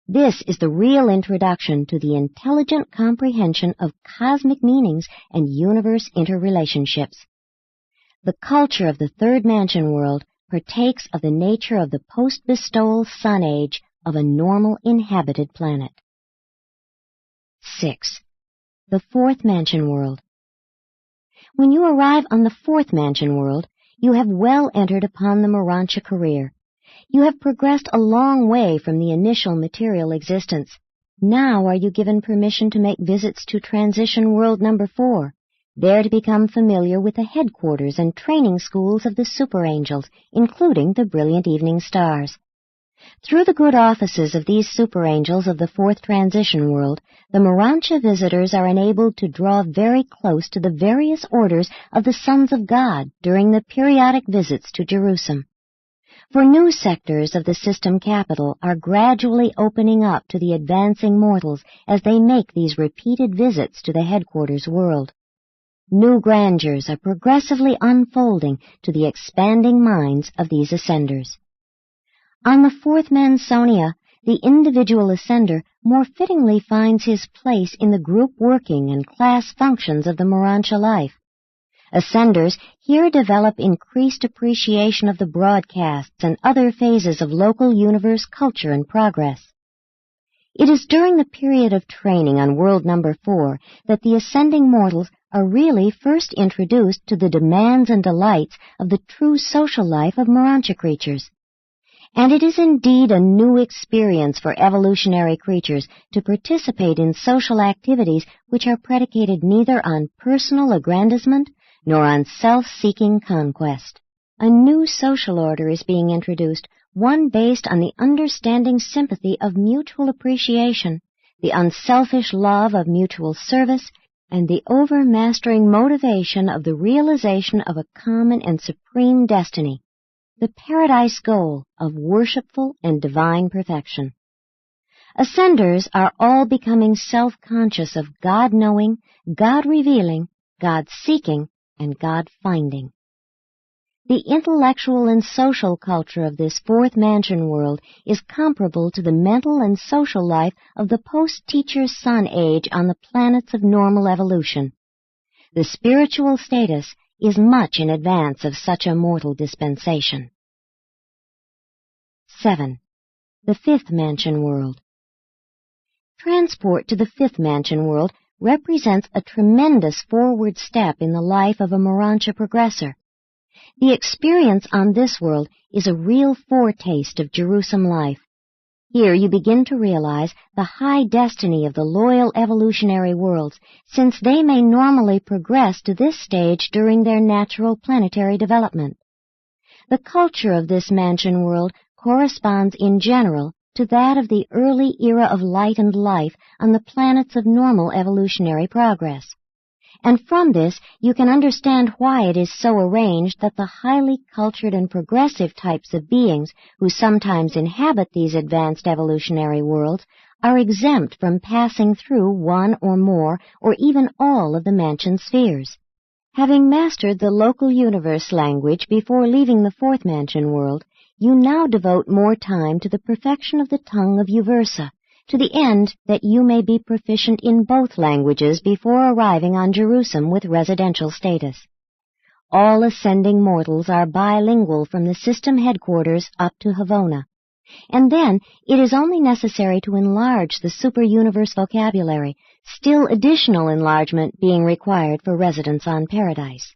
This is the real introduction to the intelligent comprehension of cosmic meanings and universe interrelationships. The culture of the third mansion world partakes of the nature of the post-bestowal sun age of a normal inhabited planet. 6. The fourth mansion world. When you arrive on the fourth mansion world, you have well entered upon the Morontia career. You have progressed a long way from the initial material existence. Now are you given permission to make visits to transition world number 4, there to become familiar with the headquarters and training schools of the super angels, including the brilliant evening stars. Through the good offices of these super angels of the fourth transition world, the Morontia visitors are enabled to draw very close to the various orders of the sons of God during the periodic visits to Jerusalem. For new sectors of the system capital are gradually opening up to the advancing mortals as they make these repeated visits to the headquarters world. New grandeurs are progressively unfolding to the expanding minds of these ascenders. On the fourth Mansonia, the individual ascender more fittingly finds his place in the group working and class functions of the Morontia life. Ascenders here develop increased appreciation of the broadcasts and other phases of local universe culture and progress. It is during the period of training on world number 4 that the ascending mortals are really first introduced to the demands and delights of the true social life of Morontia creatures. And it is indeed a new experience for evolutionary creatures to participate in social activities which are predicated neither on personal aggrandizement nor on self-seeking conquest. A new social order is being introduced, one based on the understanding sympathy of mutual appreciation, the unselfish love of mutual service, and the overmastering motivation of the realization of a common and supreme destiny, the paradise goal of worshipful and divine perfection. Ascenders are all becoming self-conscious of God-knowing, God-revealing, God-seeking, and God-finding. The intellectual and social culture of this fourth mansion world is comparable to the mental and social life of the post-teacher's son age on the planets of normal evolution. The spiritual status is much in advance of such a mortal dispensation. 7. The fifth mansion world. Transport to the fifth mansion world represents a tremendous forward step in the life of a Morontia progressor. The experience on this world is a real foretaste of Jerusalem life. Here you begin to realize the high destiny of the loyal evolutionary worlds, since they may normally progress to this stage during their natural planetary development. The culture of this mansion world corresponds in general to that of the early era of light and life on the planets of normal evolutionary progress. And from this you can understand why it is so arranged that the highly cultured and progressive types of beings who sometimes inhabit these advanced evolutionary worlds are exempt from passing through one or more or even all of the mansion spheres. Having mastered the local universe language before leaving the fourth mansion world, you now devote more time to the perfection of the tongue of Uversa, to the end that you may be proficient in both languages before arriving on Jerusalem with residential status. All ascending mortals are bilingual from the system headquarters up to Havona, and then it is only necessary to enlarge the super-universe vocabulary, still additional enlargement being required for residence on Paradise.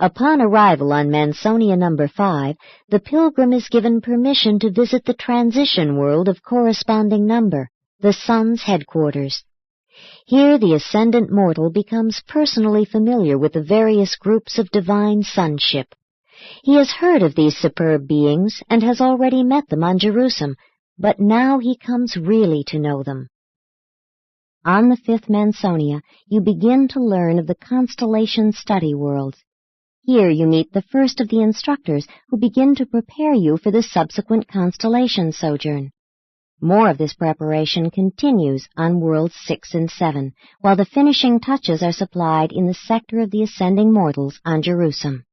Upon arrival on Mansonia number 5, the pilgrim is given permission to visit the transition world of corresponding number, the sun's headquarters. Here the ascendant mortal becomes personally familiar with the various groups of divine sonship. He has heard of these superb beings and has already met them on Jerusalem, but now he comes really to know them. On the fifth Mansonia, you begin to learn of the constellation study worlds. Here you meet the first of the instructors who begin to prepare you for the subsequent constellation sojourn. More of this preparation continues on worlds 6 and 7, while the finishing touches are supplied in the sector of the ascending mortals on Jerusalem.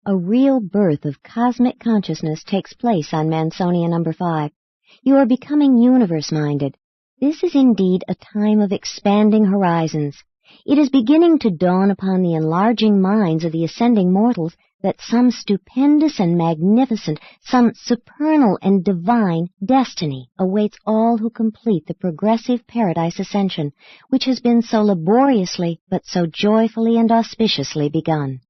A real birth of cosmic consciousness takes place on Mansonia number 5. You are becoming universe-minded. This is indeed a time of expanding horizons. It is beginning to dawn upon the enlarging minds of the ascending mortals that some stupendous and magnificent, some supernal and divine destiny awaits all who complete the progressive paradise ascension, which has been so laboriously but so joyfully and auspiciously begun.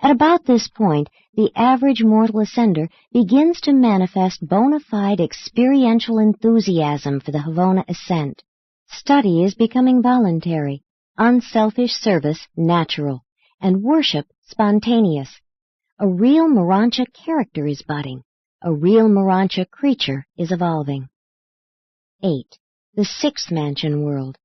At about this point, the average mortal ascender begins to manifest bona fide experiential enthusiasm for the Havona ascent. Study is becoming voluntary, unselfish service natural, and worship spontaneous. A real Morontia character is budding. A real Morontia creature is evolving. 8. The sixth mansion world.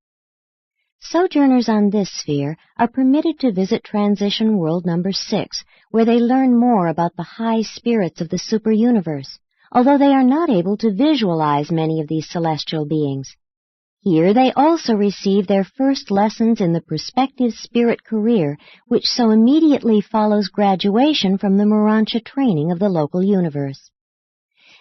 Sojourners on this sphere are permitted to visit transition world number 6, where they learn more about the high spirits of the super-universe, although they are not able to visualize many of these celestial beings. Here they also receive their first lessons in the prospective spirit career, which so immediately follows graduation from the Morontia training of the local universe.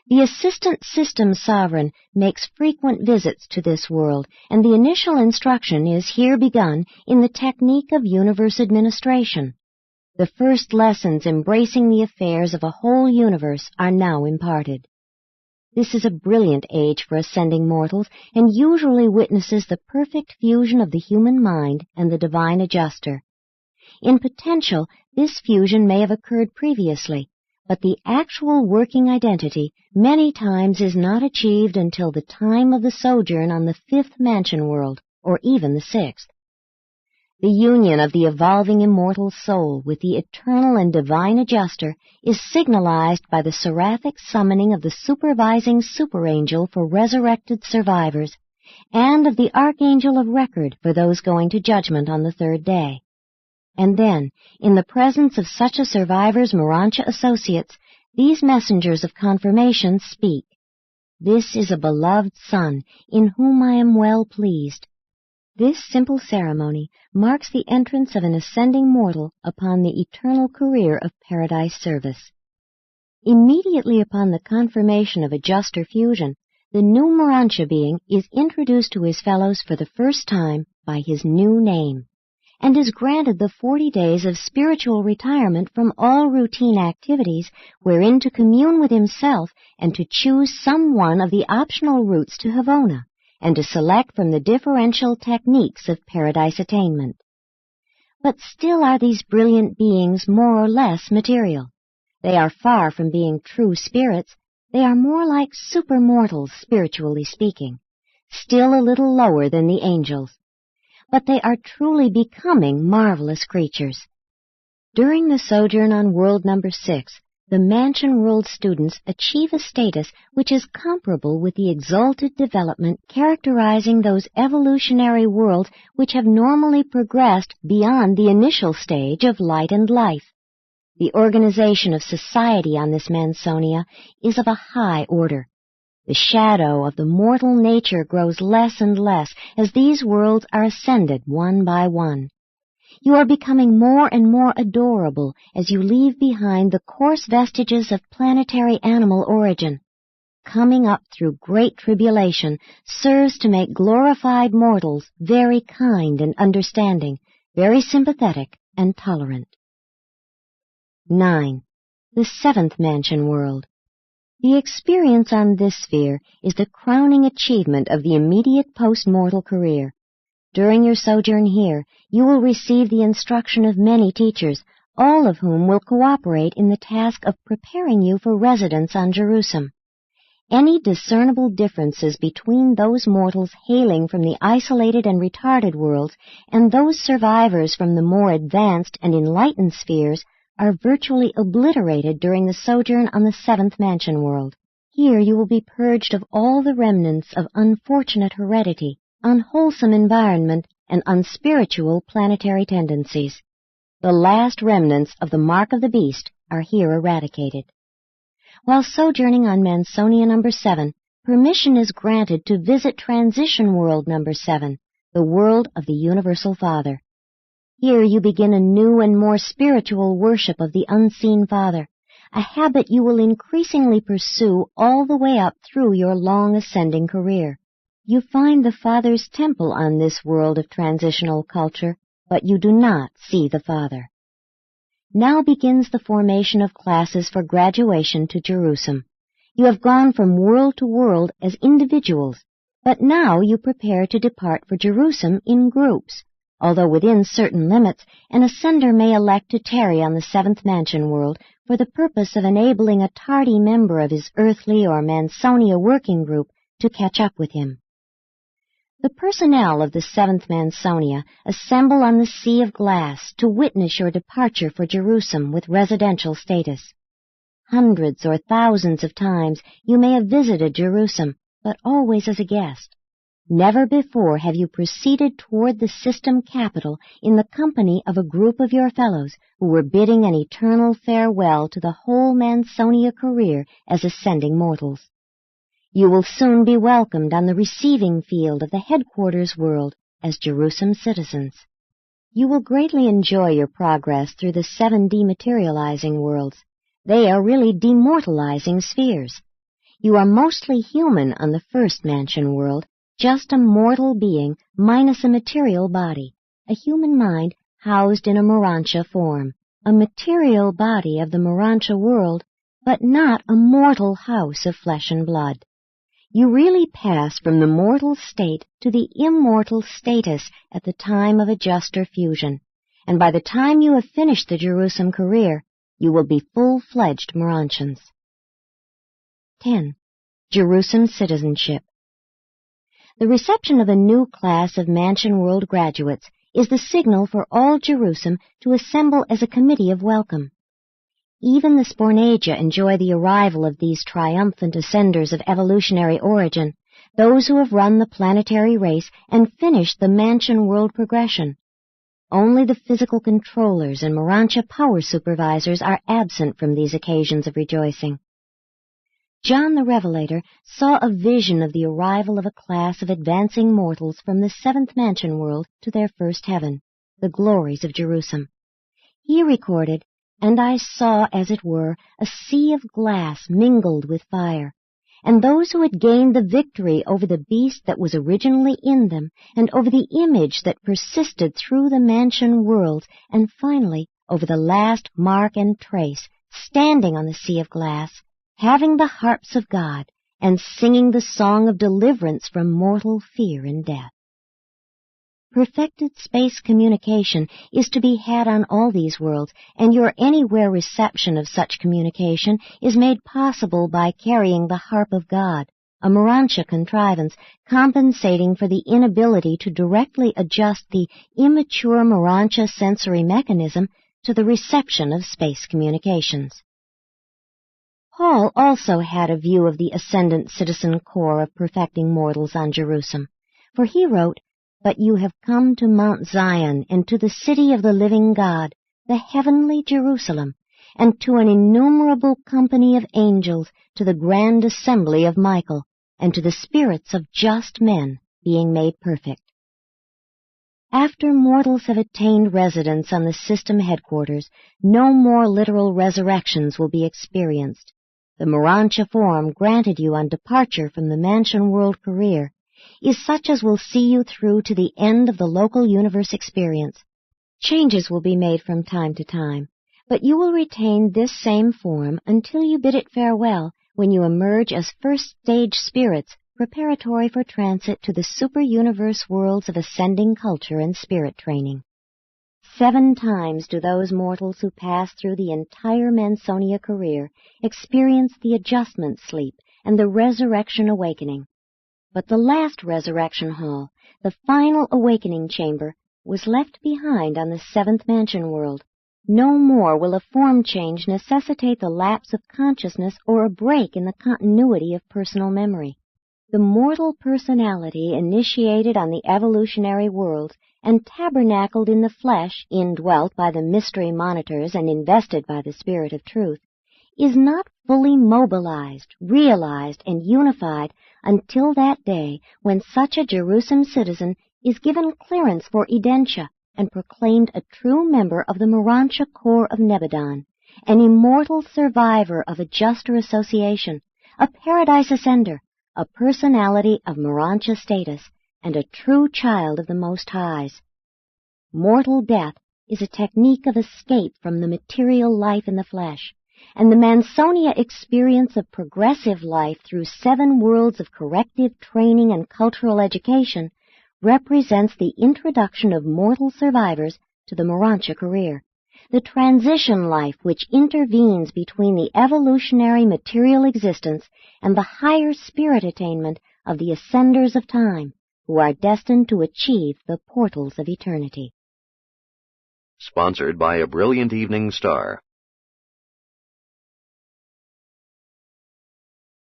The assistant system sovereign makes frequent visits to this world, and the initial instruction is here begun in the technique of universe administration. The first lessons embracing the affairs of a whole universe are now imparted. This is a brilliant age for ascending mortals, and usually witnesses the perfect fusion of the human mind and the divine adjuster. In potential, this fusion may have occurred previously, but the actual working identity many times is not achieved until the time of the sojourn on the fifth mansion world, or even the sixth. The union of the evolving immortal soul with the eternal and divine adjuster is signalized by the seraphic summoning of the supervising superangel for resurrected survivors, and of the Archangel of Record for those going to judgment on the third day. And then, in the presence of such a survivor's Morontia associates, these messengers of confirmation speak. This is a beloved Son, in whom I am well pleased. This simple ceremony marks the entrance of an ascending mortal upon the eternal career of paradise service. Immediately upon the confirmation of adjuster fusion, the new Morontia being is introduced to his fellows for the first time by his new name, and is granted the 40 days of spiritual retirement from all routine activities wherein to commune with himself and to choose some one of the optional routes to Havona, and to select from the differential techniques of paradise attainment. But still are these brilliant beings more or less material. They are far from being true spirits. They are more like supermortals, spiritually speaking, still a little lower than the angels. But they are truly becoming marvelous creatures. During the sojourn on world number 6, the Mansion World students achieve a status which is comparable with the exalted development characterizing those evolutionary worlds which have normally progressed beyond the initial stage of light and life. The organization of society on this Mansonia is of a high order. The shadow of the mortal nature grows less and less as these worlds are ascended one by one. You are becoming more and more adorable as you leave behind the coarse vestiges of planetary animal origin. Coming up through great tribulation serves to make glorified mortals very kind and understanding, very sympathetic and tolerant. 9. The 7th Mansion World. The experience on this sphere is the crowning achievement of the immediate post-mortal career. During your sojourn here, you will receive the instruction of many teachers, all of whom will cooperate in the task of preparing you for residence on Jerusalem. Any discernible differences between those mortals hailing from the isolated and retarded worlds and those survivors from the more advanced and enlightened spheres are virtually obliterated during the sojourn on the 7th Mansion World. Here you will be purged of all the remnants of unfortunate heredity, unwholesome environment, and unspiritual planetary tendencies. The last remnants of the mark of the beast are here eradicated. While sojourning on Mansonia number 7, permission is granted to visit Transition World number 7, the world of the Universal Father. Here you begin a new and more spiritual worship of the unseen Father, a habit you will increasingly pursue all the way up through your long ascending career. You find the Father's temple on this world of transitional culture, but you do not see the Father. Now begins the formation of classes for graduation to Jerusalem. You have gone from world to world as individuals, but now you prepare to depart for Jerusalem in groups. Although within certain limits, an ascender may elect to tarry on the 7th Mansion World for the purpose of enabling a tardy member of his earthly or Mansonia working group to catch up with him. The personnel of the 7th Mansonia assemble on the Sea of Glass to witness your departure for Jerusalem with residential status. Hundreds or thousands of times you may have visited Jerusalem, but always as a guest. Never before have you proceeded toward the system capital in the company of a group of your fellows who were bidding an eternal farewell to the whole Mansonia career as ascending mortals. You will soon be welcomed on the receiving field of the headquarters world as Jerusalem citizens. You will greatly enjoy your progress through the 7 dematerializing worlds. They are really demortalizing spheres. You are mostly human on the 1st Mansion World, just a mortal being minus a material body, a human mind housed in a Morontia form, a material body of the Morontia world, but not a mortal house of flesh and blood. You really pass from the mortal state to the immortal status at the time of adjuster fusion, and by the time you have finished the Jerusalem career, you will be full-fledged Morontians. 10. Jerusalem citizenship. The reception of a new class of Mansion World graduates is the signal for all Jerusalem to assemble as a committee of welcome. Even the Spornagia enjoy the arrival of these triumphant ascenders of evolutionary origin, those who have run the planetary race and finished the mansion world progression. Only the physical controllers and Morontia power supervisors are absent from these occasions of rejoicing. John the Revelator saw a vision of the arrival of a class of advancing mortals from the seventh mansion world to their first heaven, the glories of Jerusalem. He recorded, "And I saw, as it were, a sea of glass mingled with fire, and those who had gained the victory over the beast that was originally in them, and over the image that persisted through the mansion worlds, and finally over the last mark and trace, standing on the sea of glass, having the harps of God, and singing the song of deliverance from mortal fear and death." Perfected space communication is to be had on all these worlds, and your anywhere reception of such communication is made possible by carrying the harp of God, a Morontia contrivance compensating for the inability to directly adjust the immature Morontia sensory mechanism to the reception of space communications. Paul also had a view of the ascendant citizen corps of perfecting mortals on Jerusalem, for he wrote, "But you have come to Mount Zion, and to the city of the living God, the heavenly Jerusalem, and to an innumerable company of angels, to the grand assembly of Michael, and to the spirits of just men being made perfect." After mortals have attained residence on the system headquarters, no more literal resurrections will be experienced. The Morontia form granted you on departure from the mansion world career is such as will see you through to the end of the local universe experience. Changes will be made from time to time, but you will retain this same form until you bid it farewell when you emerge as first-stage spirits preparatory for transit to the super-universe worlds of ascending culture and spirit training. 7 times do those mortals who pass through the entire Mansonia career experience the adjustment sleep and the resurrection awakening. But the last resurrection hall, the final awakening chamber, was left behind on the 7th mansion world. No more will a form change necessitate the lapse of consciousness or a break in the continuity of personal memory. The mortal personality initiated on the evolutionary worlds and tabernacled in the flesh, indwelt by the mystery monitors and invested by the Spirit of Truth, is not fully mobilized, realized, and unified until that day when such a Jerusalem citizen is given clearance for Urantia and proclaimed a true member of the Morontia Corps of Nebadon, an immortal survivor of a juster association, a paradise ascender, a personality of Morontia status, and a true child of the Most Highs. Mortal death is a technique of escape from the material life in the flesh, and the Mansonia experience of progressive life through 7 worlds of corrective training and cultural education represents the introduction of mortal survivors to the Morontia career, the transition life which intervenes between the evolutionary material existence and the higher spirit attainment of the ascenders of time, who are destined to achieve the portals of eternity. Sponsored by a brilliant evening star.